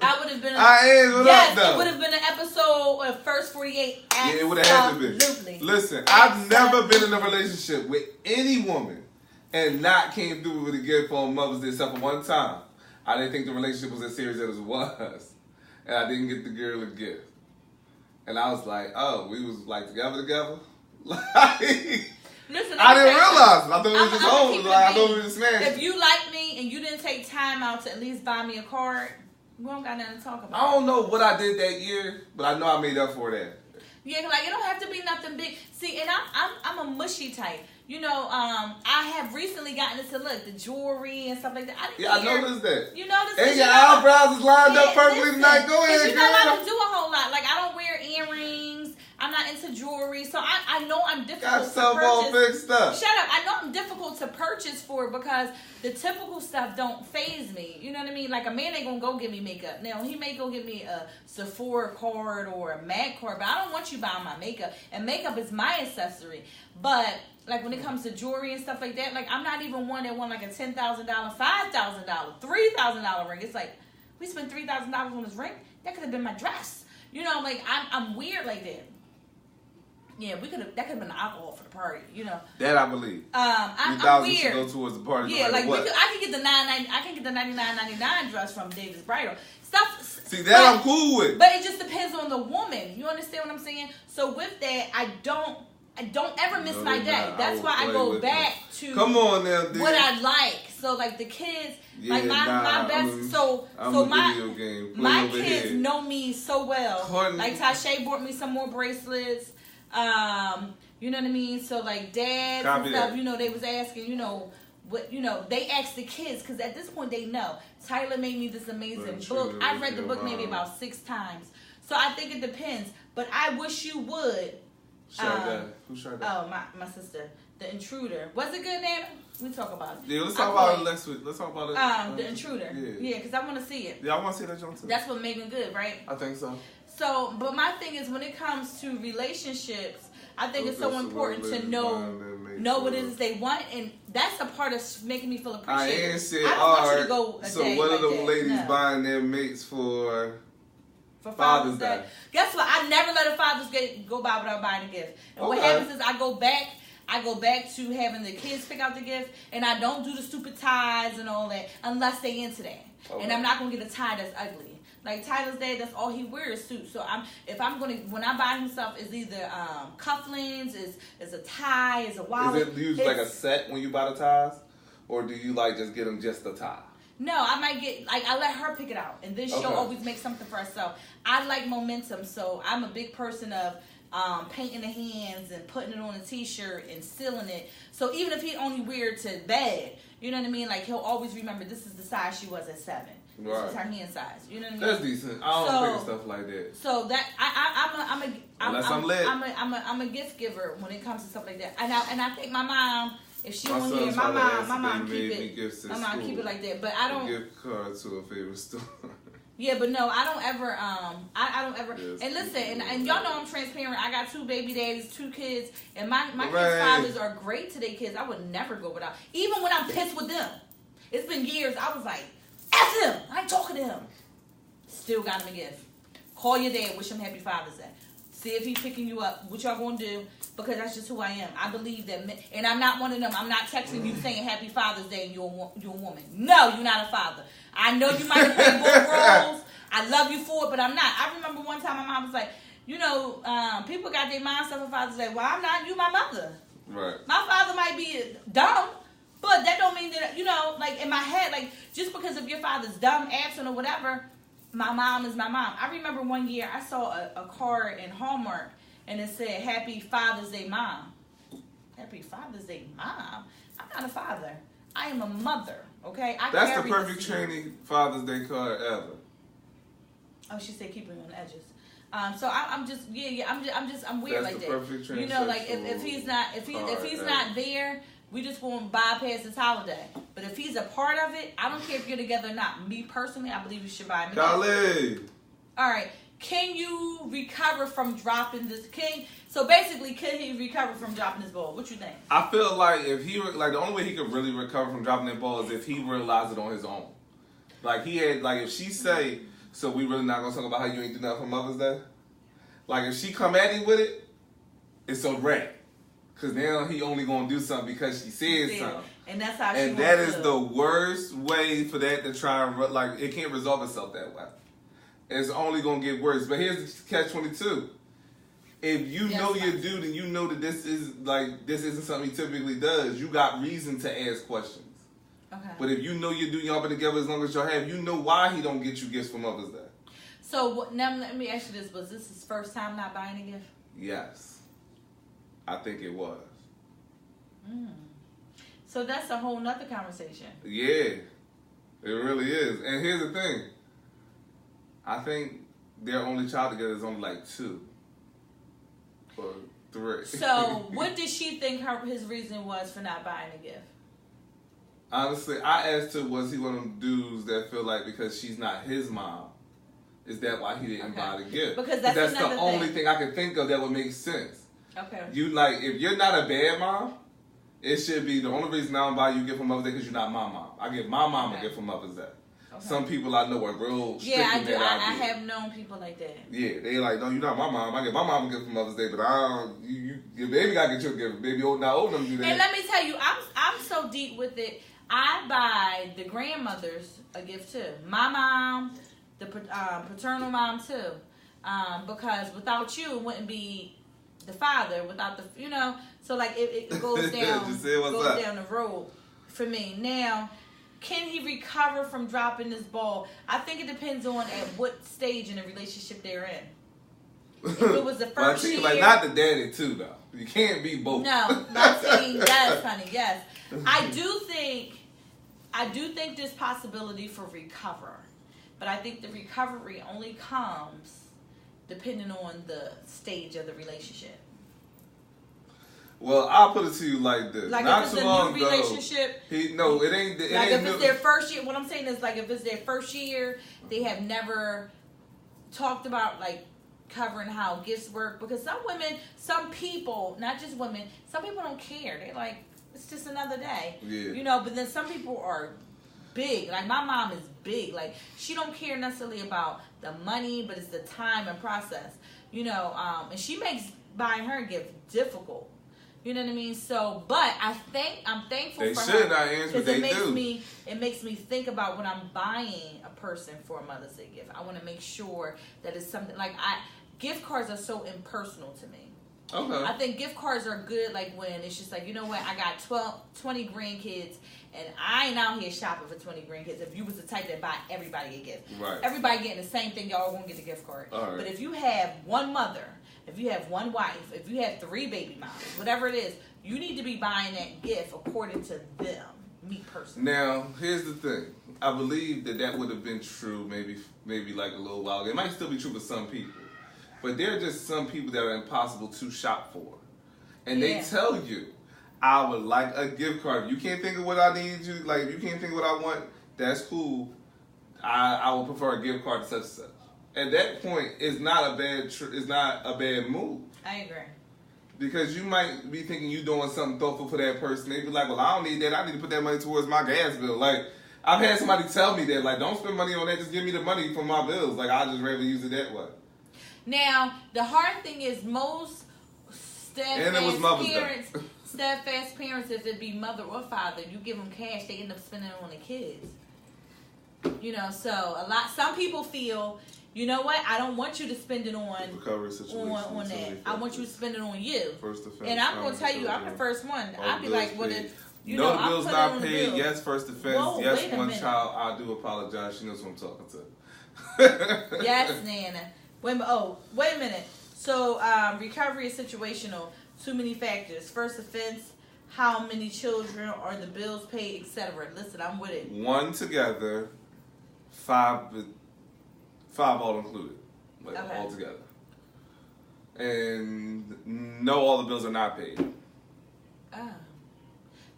I would have been. It would have been an episode of First 48. Yeah, it would have had to be. Absolutely. Listen, I've never been in a relationship with any woman and not came through with a gift on Mother's Day except for one time. I didn't think the relationship was as serious as it was. and I didn't get the girl a gift. And I was like, oh, we was like together? Like, listen, I didn't realize it. I thought it was just over. Like, I thought we was smashed. If you like me and you didn't take time out to at least buy me a card, we don't got nothing to talk about. I don't know what I did that year, but I know I made up for that. Yeah, like it don't have to be nothing big. See, and I'm a mushy type. You know, I have recently gotten into the jewelry and stuff like that. I noticed that. You noticed and your eyebrows is lined up perfectly tonight. Go ahead, you know, I don't do a whole lot. Like I don't wear earrings. I'm not into jewelry, so I know I'm difficult got to stuff purchase. all fixed up. Shut up! I know I'm difficult to purchase for because the typical stuff don't faze me. You know what I mean? Like a man ain't gonna go get me makeup. Now he may go get me a Sephora card or a MAC card, but I don't want you buying my makeup. And makeup is my accessory. But like when it comes to jewelry and stuff like that, like I'm not even one that want like a $10,000, $5,000, $3,000 ring. It's like we spent $3,000 on this ring. That could have been my dress. You know, like I'm weird like that. Yeah, that could have been alcohol for the party, you know. That I believe. I'm weird. Should go towards the party. Yeah, no like what. I can get the $99.99 dress from David's Bridal. Stuff. See that I'm cool with. But it just depends on the woman. You understand what I'm saying? So with that, I don't ever miss my day. That's why I go back to come on now, dude. what I like. So like the kids, yeah, like my best. My kids know me so well. Like Tashay bought me some more bracelets. You know what I mean? So like dads and stuff, you know, they was asking, you know, what, you know, they asked the kids because at this point they know. Tyler made me this amazing book. I read the book maybe about 6 times. So I think it depends. But I wish you would. Who shot that? Oh, my sister, The Intruder. Was it good, Nana? We talk about it. Yeah, let's talk about it next week. Let's talk about it. The Intruder. Yeah, because I want to see it. Yeah, I want to see that, John too. That's what made me good, right? I think so. So, but my thing is when it comes to relationships, I think it's so important to know what it is they want, and that's a part of making me feel appreciated. I ain't said I don't want you to go a so day what like are the that. ladies buying their mates for Father's Day? Guess what? I never let a Father's Day go by without buying a gift. And what happens is I go back to having the kids pick out the gift, and I don't do the stupid ties and all that unless they into that. Okay. And I'm not gonna get a tie that's ugly. Like Tyler's dad, that's all he wears, suits. So when I buy him stuff, it's either cufflinks, is a tie, is a wallet. Do you use like a set when you buy the ties, or do you like just get them just the tie? No, I might get I let her pick it out, and then she'll always make something for herself. I like momentum, so I'm a big person of painting the hands and putting it on a t-shirt and sealing it. So even if he only wear it to bed, you know what I mean? Like he'll always remember this is the size she was at 7. This is her hand size. You know what I mean? That's decent. I don't pick stuff like that. So that I'm a gift giver when it comes to stuff like that. And I think my mom, if she won't hear, my mom keep it. My mom keep it like that. But I don't. A gift card to a favorite store. Yeah, but no, I don't ever. I don't ever. Yes, and listen, and y'all know I'm transparent. I got 2 baby daddies, 2 kids, and my kids' fathers are great to their kids. I would never go without. Even when I'm pissed with them, it's been years. I was like, F him. I ain't talking to him. Still got him a gift. Call your dad. Wish him happy Father's Day. See if he's picking you up. What y'all gonna do? Because that's just who I am. I believe that, and I'm not one of them. I'm not texting you saying Happy Father's Day and you're a woman. No, you're not a father. I know you might have played both roles. I love you for it, but I'm not. I remember one time my mom was like, you know, people got their mind stuff for Father's Day. Well, I'm not. You my mother. Right. My father might be dumb, but that don't mean that, you know, like in my head, like just because if your father's dumb, absent, or whatever, my mom is my mom. I remember one year I saw a card in Hallmark and it said Happy Father's Day, Mom. Happy Father's Day, Mom? I'm not a father. I am a mother, okay? That's the perfect training Father's Day card ever. Oh, she said keep it on the edges. So I'm just I'm weird that's like the perfect that. You know, like if he's not there, we just won't bypass this holiday. But if he's a part of it, I don't care if you're together or not. Me personally, I believe you should buy him. Golly. All right. Can you recover from dropping this? So basically, can he recover from dropping this ball? What you think? I feel like if he the only way he could really recover from dropping that ball is if he realized it on his own. Like he had if she say, so we really not gonna talk about how you ain't do nothing for Mother's Day. Like if she come at him with it, it's a wreck. Cause now he only gonna do something because she said something. And that's how. And that is the worst way for that to try and it can't resolve itself that way. it's only gonna get worse. But here's the catch-22. If you know your dude and you know that this isn't something he typically does, you got reason to ask questions. Okay. But if you know your dude, y'all been together as long as y'all have, you know why he don't get you gifts for Mother's Day. So now let me ask you this: was this his first time not buying a gift? Yes, I think it was. So that's a whole nother conversation. Yeah, it really is. And here's the thing: I think their only child together is only like 2 or 3. So what did she think his reason was for not buying a gift? Honestly, I asked her, was he one of them dudes that feel like because she's not his mom, is that why he didn't buy the gift? Because that's the only thing I can think of that would make sense. Okay. You if you're not a bad mom, it should be the only reason I don't buy you a gift for Mother's Day because you're not my mom. I give my mom a gift for Mother's Day. Okay. Some people I know are real strict I in do. that I idea. have known people like that. Yeah, they like, no, you're not my mom. I give my mom a gift for Mother's Day, but I don't. Your baby gotta get you a gift. Baby not old enough to do that. And let me tell you, I'm so deep with it. I buy the grandmothers a gift too. My mom, the paternal mom too, because without you, it wouldn't be the father. Without the, so like it goes down, down the road for me. Now, can he recover from dropping this ball? I think it depends on at what stage in the relationship they're in. If it was the first year, like not the daddy too though. You can't be both. No, not saying yes, honey. Yes, I do think there's possibility for recover, but I think the recovery only comes depending on the stage of the relationship. Well, I'll put it to you like this. Like not if too it's a long new relationship. It ain't. It like ain't if it's their first year. What I'm saying is like if it's their first year, they have never talked about like covering how gifts work, because some people, not just women, some people don't care. They're like, it's just another day. Yeah. But then some people are big. Like my mom is big. Like she don't care necessarily about the money, but it's the time and process. And she makes buying her a gift difficult. You know what I mean? So, but I'm thankful they for should her not answer. They do. It makes me think about when I'm buying a person for a Mother's Day gift. I want to make sure that it's something like gift cards are so impersonal to me. Okay. I think gift cards are good like when it's just like, you know what, I got 20 grandkids and I ain't out here shopping for 20 grandkids. If you was the type that buy everybody a gift. Right. Everybody getting the same thing, y'all gonna get the gift card. All right. But if you have one mother, if you have one wife, if you have 3 baby moms, whatever it is, you need to be buying that gift according to them, me personally. Now, here's the thing. I believe that would have been true maybe like a little while ago. It might still be true for some people. But there are just some people that are impossible to shop for. And they tell you, I would like a gift card. If you can't think of what I need you, like if you can't think of what I want, that's cool. I would prefer a gift card to such and such. At that point, it's not a bad move. I agree. Because you might be thinking you doing something thoughtful for that person. They be like, well, I don't need that. I need to put that money towards my gas bill. Like, I've had somebody tell me that, like, don't spend money on that. Just give me the money for my bills. Like, I'll just rather use it that way. Now, the hard thing is most steadfast parents, if it be mother or father, you give them cash, they end up spending it on the kids. So some people feel, you know what, I don't want you to spend it on recovery situation on that. I want you to spend it on you. First offense. And I'm going to tell you, I'm the first one. I'll be like, what if, the bill's not paid. Yes, first offense. Whoa, yes, one child. I do apologize. She knows who I'm talking to. Yes, Nana. Wait a minute. So, recovery is situational. Too many factors. First offense, how many children, are the bills paid, etc. Listen, I'm with it. 1 together, 5 all included. All together. And no, all the bills are not paid. Oh.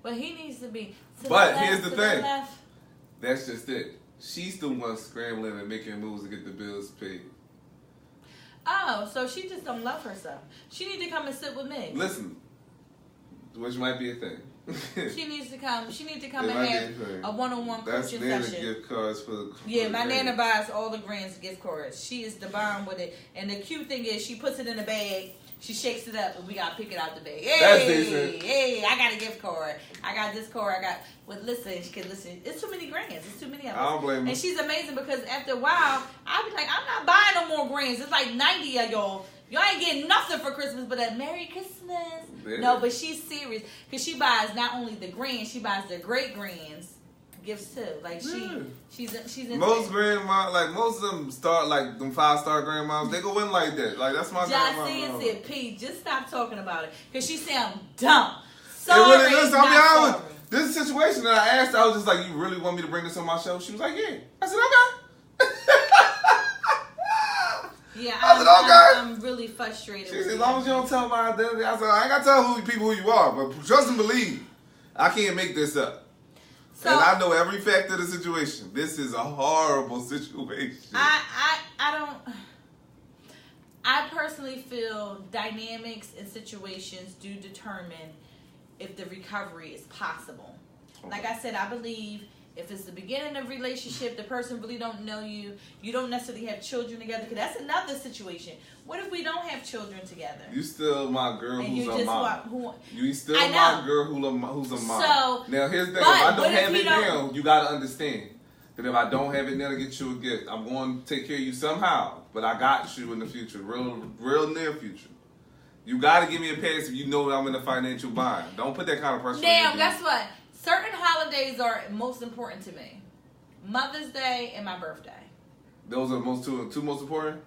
But he needs to be here's the thing. That's just it. She's the one scrambling and making moves to get the bills paid. Oh, so she just don't love herself. She need to come and sit with me. Listen, which might be a thing. She needs to come and have a one-on-one coaching session. That's Nana gift cards for the my Nana buys all the grands gift cards. She is the bomb with it. And the cute thing is she puts it in a bag. She shakes it up, and we gotta pick it out the bag. Hey, That's decent. Hey, I got a gift card. I got this card. I got. Well, listen, she can listen. It's too many grands. It's too many of us. I don't blame her. And she's amazing because after a while, I'll be like, I'm not buying no more grands. It's like 90 of y'all. Y'all ain't getting nothing for Christmas but a Merry Christmas. Yeah. No, but she's serious because she buys not only the grands, she buys the great grands gifts too. Like she's in most grandma, like most of them start like them 5-star grandmas. They go in like that. Like that's my grandma. Jossie said, "P, just stop talking about it because she sound dumb." Sorry, it really is. I mean, this situation that I asked, I was just like, "You really want me to bring this on my show?" She was like, "Yeah." I said, "Okay." Yeah, I'm really frustrated. She said, "As long as you don't tell my identity," I said, "I ain't gotta tell who you are, but trust and believe, I can't make this up." So, and I know every fact of the situation. This is a horrible situation. I personally feel dynamics and situations do determine if the recovery is possible. Okay. Like I said, I believe if it's the beginning of a relationship, the person really don't know you, you don't necessarily have children together, because that's another situation. What if we don't have children together? You still my girl who's a mom. You still my girl who's a mom. So, now here's the thing, if I don't have it now, you gotta understand that if I don't have it now to get you a gift, I'm going to take care of you somehow, but I got you in the future, real near future. You gotta give me a pass if you know that I'm in a financial bind. Don't put that kind of pressure on me. Now, guess what? Certain holidays are most important to me. Mother's Day and my birthday. Those are the two most important?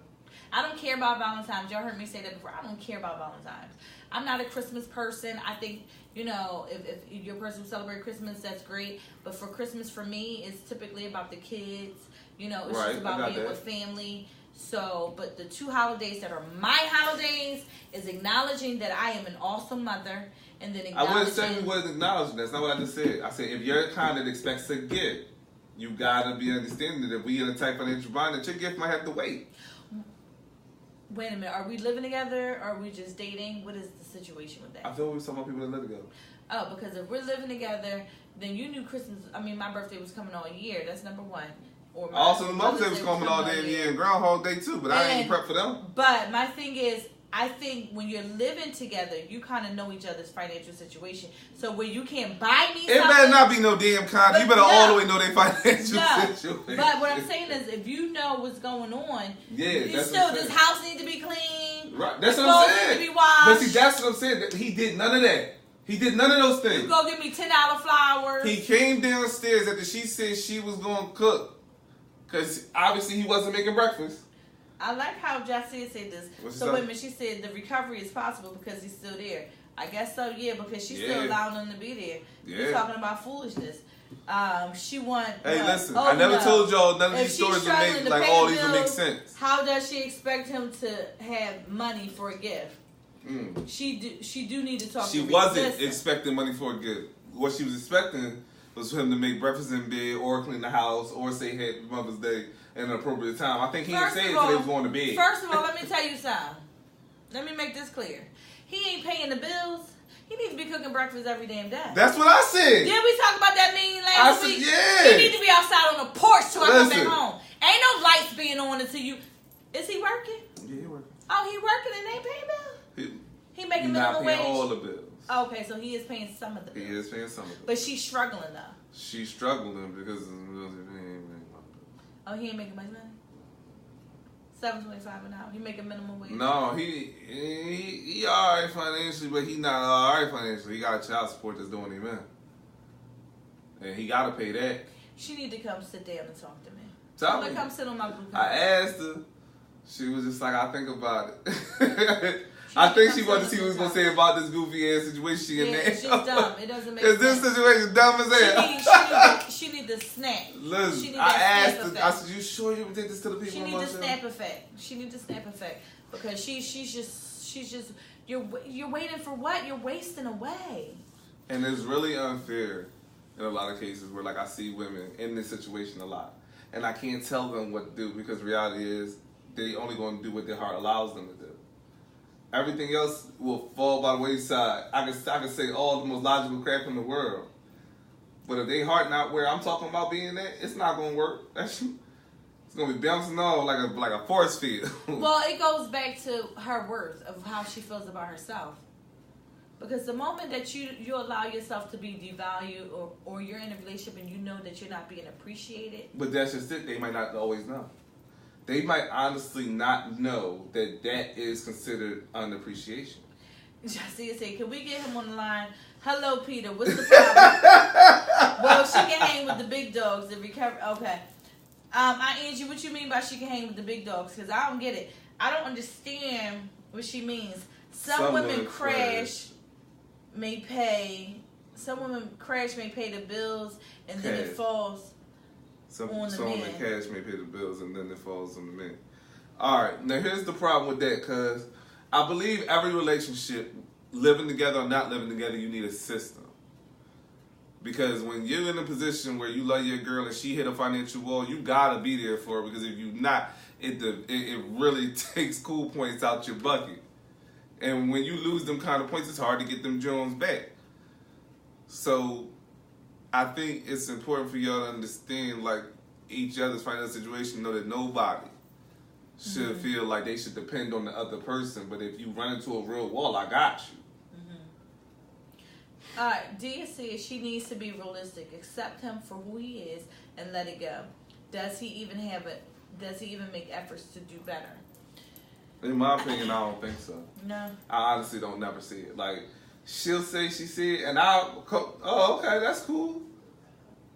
I don't care about Valentine's. Y'all heard me say that before. I don't care about Valentine's. I'm not a Christmas person. I think, if you're a person who celebrates Christmas, that's great. But for Christmas, for me, it's typically about the kids. It's just about being with family. So, but the two holidays that are my holidays is acknowledging that I am an awesome mother, and then acknowledging... I wouldn't say you wasn't acknowledging. That's not what I just said. I said if you're the kind that expects a gift, you gotta be understanding that if we in a tight financial bind, that your gift might have to wait. Wait a minute. Are we living together? Or are we just dating? What is the situation with that? I feel we were talking about people that live together. Oh, because if we're living together, then you knew Christmas... my birthday was coming all year. That's number one. Also, the Mother's Day was coming all day year and Groundhog Day too, but I ain't prepped for them. But my thing is, I think when you're living together, you kind of know each other's financial situation. So where you can't buy me something... It better not be no damn con. You better all the way know their financial situation. But what I'm saying is, if you know what's going on, that's still, this house needs to be clean. Right, that's what I'm saying. Need to be washed. But see, that's what I'm saying. He did none of that. He did none of those things. You go get me $10 flowers. He came downstairs after she said she was going to cook. Because obviously he wasn't making breakfast. I like how Jossie said this. So wait a minute, she said the recovery is possible because he's still there. I guess so, yeah, because she's still allowing him to be there. Yeah. You're talking about foolishness. She want... Hey, listen, I never told y'all none of these stories would make, like, all these would make sense. How does she expect him to have money for a gift? She do need to talk to him. She wasn't expecting money for a gift. What she was expecting was for him to make breakfast in bed or clean the house or say Happy Mother's Day at an appropriate time. I think he didn't say it until they was going to bed. First of all, let me tell you something. Let me make this clear. He ain't paying the bills. He needs to be cooking breakfast every damn day. That's what I said. Did we talk about that meeting last week? Yeah. He needs to be outside on the porch till I come back home. Ain't no lights being on until you... Is he working? Yeah, he working. Oh, he working and they paying bills? He making minimum wage? He not paying all the bills. Okay, so he is paying some of the bills. He is paying some of them. But she's struggling though. She's struggling because he ain't making money. Oh, he ain't making much money? $7.25 an hour. He making minimum wage? No, he alright financially, but he not alright financially. He got child support that's doing him in. And he gotta pay that. She need to come sit down and talk to me. Tell me. Come sit on my blue card. I asked her. She was just like, I think about it. I think she wanted to see what he was going to say about this goofy ass situation she in there. She's dumb. It doesn't make sense. Is this situation dumb as hell? She need to snap. Listen, I asked her, I said, you sure you would take this to the people? She need the snap effect. She need the snap effect. Because she's just, you're waiting for what? You're wasting away. And it's really unfair in a lot of cases where, like, I see women in this situation a lot. And I can't tell them what to do because reality is they only going to do what their heart allows them to do. Everything else will fall by the wayside. I can say all the most logical crap in the world. But if they heart not where I'm talking about being at, it's not going to work. It's gonna be bouncing off like a force field. Well, it goes back to her worth of how she feels about herself. Because the moment that you allow yourself to be devalued or you're in a relationship and you know that you're not being appreciated. But that's just it. They might not always know. They might honestly not know that is considered unappreciation. SHEsay, can we get him on the line? Hello, Peter. What's the problem? Well, she can hang with the big dogs. The recovery. Okay. Angie, what you mean by she can hang with the big dogs? Because I don't get it. I don't understand what she means. Some women crash may pay. Some women crash may pay the bills, and then it falls on the man. Some women cash may pay the bills, and then it falls on the man. All right. Now here's the problem with that, because I believe every relationship, living together or not living together, you need a system. Because when you're in a position where you love your girl and she hit a financial wall, you gotta be there for her. Because if you're not, it really takes cool points out your bucket. And when you lose them kind of points, it's hard to get them Jones back. So I think it's important for y'all to understand, like, each other's financial situation. Know that nobody should feel like they should depend on the other person. But if you run into a real wall, I got you. Dia says she needs to be realistic, accept him for who he is, and let it go. Does he even have it? Does he even make efforts to do better? In my opinion, I don't think so. No. I honestly don't never see it. Like, she'll say she see it, and I'll oh, okay, that's cool.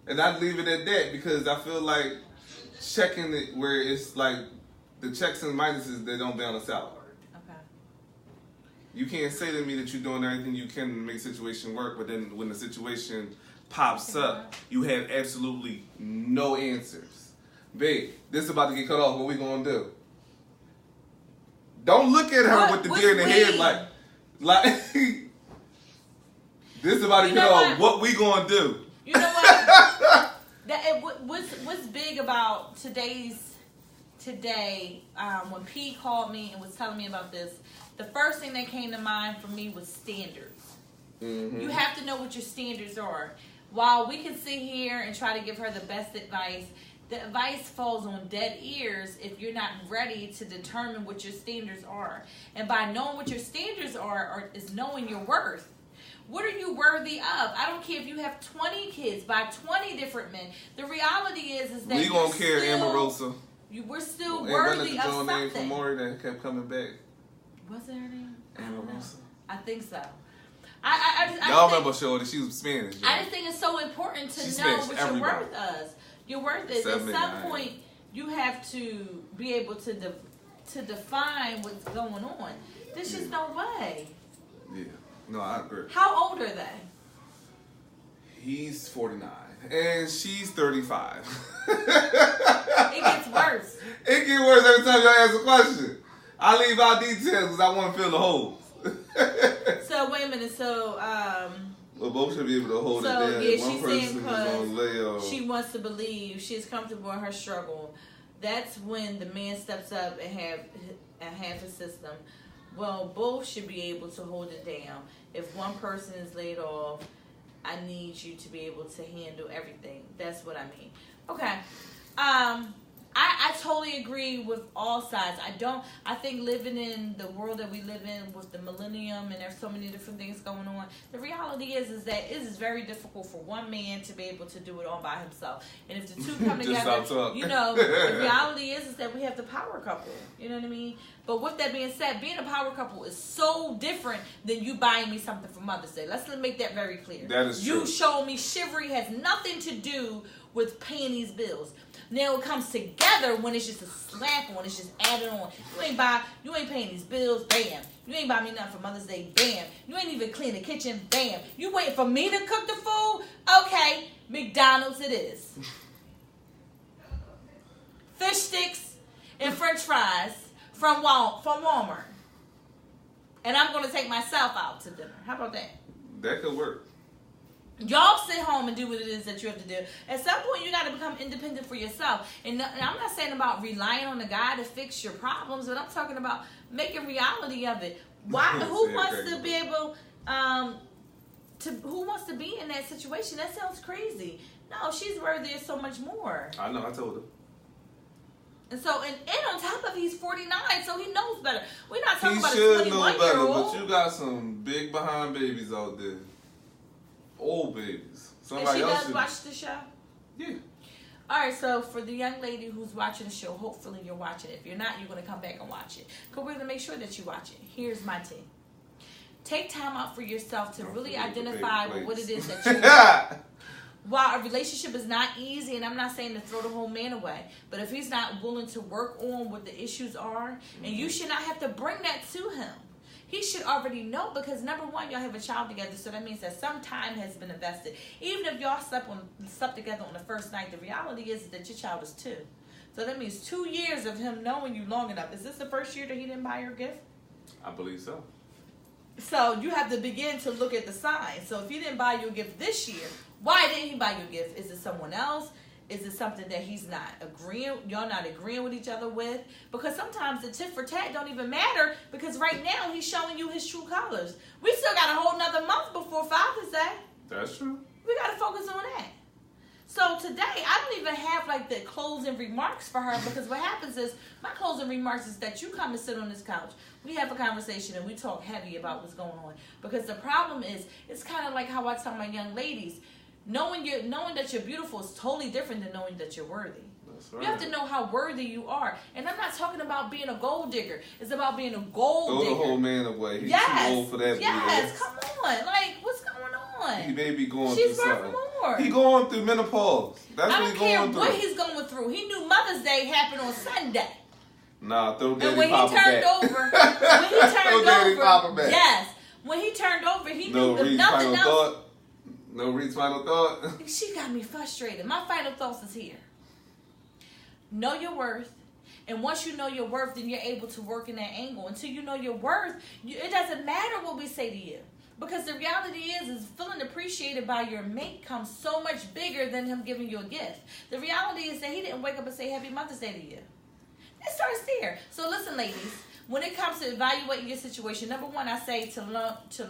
And I'd leave it at that, because I feel like checking it where it's like the checks and minuses, they don't balance out. You can't say to me that you're doing everything you can to make the situation work, but then when the situation pops up, you have absolutely no answers. Babe, this is about to get cut off. What we gonna do? Don't look at her with the deer in the head like this is about to get off. What we gonna do? You know what? What's big about today, when P called me and was telling me about this, the first thing that came to mind for me was standards. You have to know what your standards are. While we can sit here and try to give her the best advice, the advice falls on dead ears if you're not ready to determine what your standards are. And by knowing what your standards are is knowing your worth. What are you worthy of? I don't care if you have 20 kids by 20 different men. The reality is that we gonna care, Amorosa. We're still worthy of something. Name from Maury that kept coming back. What's her name? Amorosa. I think so. Y'all remember Shorty? She was Spanish. I just think it's so important to know what your worth is. Your worth is at some point you have to be able to define what's going on. There's just no way. Yeah. No, I agree. How old are they? He's 49 and she's 35. It gets worse. It gets worse every time y'all ask a question. I leave out details because I want to fill the holes. So wait a minute. So well, both should be able to hold it down. Yeah, one she's person saying is on layoff. she wants to believe she's comfortable in her struggle. That's when the man steps up and have a system. Well, both should be able to hold it down. If one person is laid off, I need you to be able to handle everything. That's what I mean. Okay. I totally agree with all sides. I think living in the world that we live in with the millennium and there's so many different things going on, the reality is that it is very difficult for one man to be able to do it all by himself. And if the two come together, the reality is that we have the power couple. You know what I mean? But with that being said, being a power couple is so different than you buying me something for Mother's Day. Let's make that very clear. That is true. You showing me chivalry has nothing to do with paying these bills. Now it comes together when it's just a slap on, it's just added on. You ain't paying these bills, bam. You ain't buy me nothing for Mother's Day, bam. You ain't even clean the kitchen, bam. You waiting for me to cook the food? Okay, McDonald's it is. Fish sticks and French fries from Walmart. And I'm going to take myself out to dinner. How about that? That could work. Y'all sit home and do what it is that you have to do. At some point, you got to become independent for yourself. And I'm not saying about relying on a guy to fix your problems, but I'm talking about making reality of it. Who wants to be able who wants to be in that situation? That sounds crazy. No, she's worthy of so much more. I know. I told her. And so, and on top of he's 49, so he knows better. We're not talking about a He should know 21-year-old. better, but you got some big behind babies out there. Old babies. Somebody And else she does watch the show? Yeah. All right, so for the young lady who's watching the show, hopefully you're watching it. If you're not, you're going to come back and watch it. Because we're going to make sure that you watch it. Here's my tip. Take time out for yourself to really identify what it is that you want. While a relationship is not easy, and I'm not saying to throw the whole man away, but if he's not willing to work on what the issues are, and you should not have to bring that to him. He should already know, because number one, y'all have a child together, so that means that some time has been invested. Even if y'all slept together on the first night, the reality is that your child is 2. So that means 2 years of him knowing you long enough. Is this the first year that he didn't buy her a gift? I believe so. So you have to begin to look at the signs. So if he didn't buy you a gift this year, why didn't he buy you a gift? Is it someone else? Is it something that he's not agreeing, y'all not agreeing with each other with? Because sometimes the tit for tat don't even matter, because right now he's showing you his true colors. We still got a whole nother month before Father's Day. That's true. We got to focus on that. So today, I don't even have like the closing remarks for her, because what happens is, my closing remarks is that you come and sit on this couch. We have a conversation and we talk heavy about what's going on. Because the problem is, it's kind of like how I tell my young ladies, knowing that you're beautiful is totally different than knowing that you're worthy. That's right. You have to know how worthy you are. And I'm not talking about being a gold digger. It's about being a gold digger. Throw the whole man away. He's too old for that. Yes, come on. Like, what's going on? He may be going She's through something. More. He going through menopause. That's what he's going through. I don't care what he's going through. He knew Mother's Day happened on Sunday. Nah, throw Daddy And when Papa he turned back. over, yes, when he turned over, he no knew if nothing else. Thought. No Reed's final thought. She got me frustrated. My final thoughts is here. Know your worth. And once you know your worth, then you're able to work in that angle. Until you know your worth, it doesn't matter what we say to you. Because the reality is feeling appreciated by your mate comes so much bigger than him giving you a gift. The reality is that he didn't wake up and say Happy Mother's Day to you. It starts there. So listen, ladies. When it comes to evaluating your situation, number one, I say to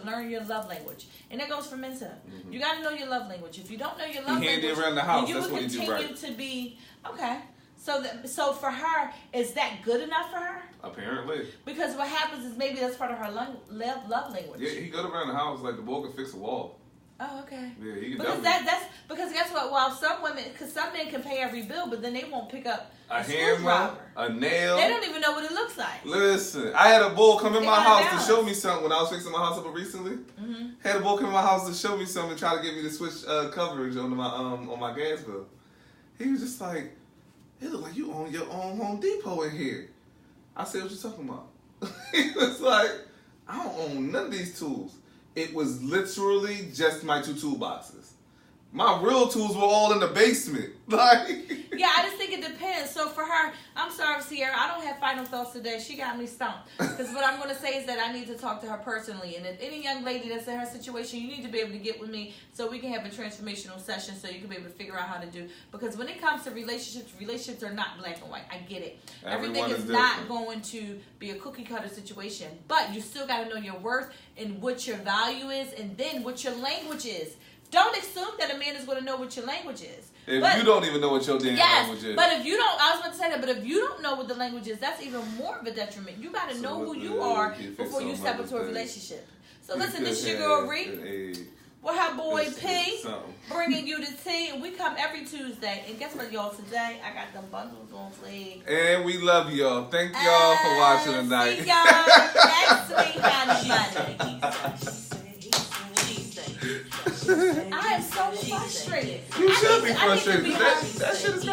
learn your love language. And that goes for men too. Mm-hmm. You got to know your love language. If you don't know your love language, around the house. you will continue to be, okay. So for her, is that good enough for her? Apparently. Because what happens is maybe that's part of her love language. Yeah, he go around the house like the boy can fix a wall. Oh, okay. Yeah, he can because guess what? While some women, because some men can pay every bill, but then they won't pick up a hammer, a nail. They don't even know what it looks like. Listen, I had a bull come in my house to show me something when I was fixing my house up recently. Mm-hmm. Had a bull come in my house to show me something, try to get me to switch coverage on my gas bill. He was just like, "It look like you own your own Home Depot in here." I said, "What you talking about?" He was like, "I don't own none of these tools." It was literally just my 2 toolboxes. My real tools were all in the basement. Yeah, I just think it depends. So for her, I'm sorry, Sierra, I don't have final thoughts today. She got me stumped. Because what I'm going to say is that I need to talk to her personally. And if any young lady that's in her situation, you need to be able to get with me so we can have a transformational session so you can be able to figure out how to do. Because when it comes to relationships are not black and white. I get it. Everything is not going to be a cookie cutter situation. But you still got to know your worth and what your value is and then what your language is. Don't assume that a man is going to know what your language is. If you don't even know what your damn language is. But if you don't, I was about to say that, but if you don't know what the language is, that's even more of a detriment. You got to know who you are before you step into a relationship. So listen, this is your girl Ree. With her boy P, bringing you the tea. And we come every Tuesday. And guess what, y'all? Today, I got them bundles on fleek. And we love y'all. Thank y'all for watching tonight. See y'all next week, honey. I am so frustrated. You should be frustrated. That shit is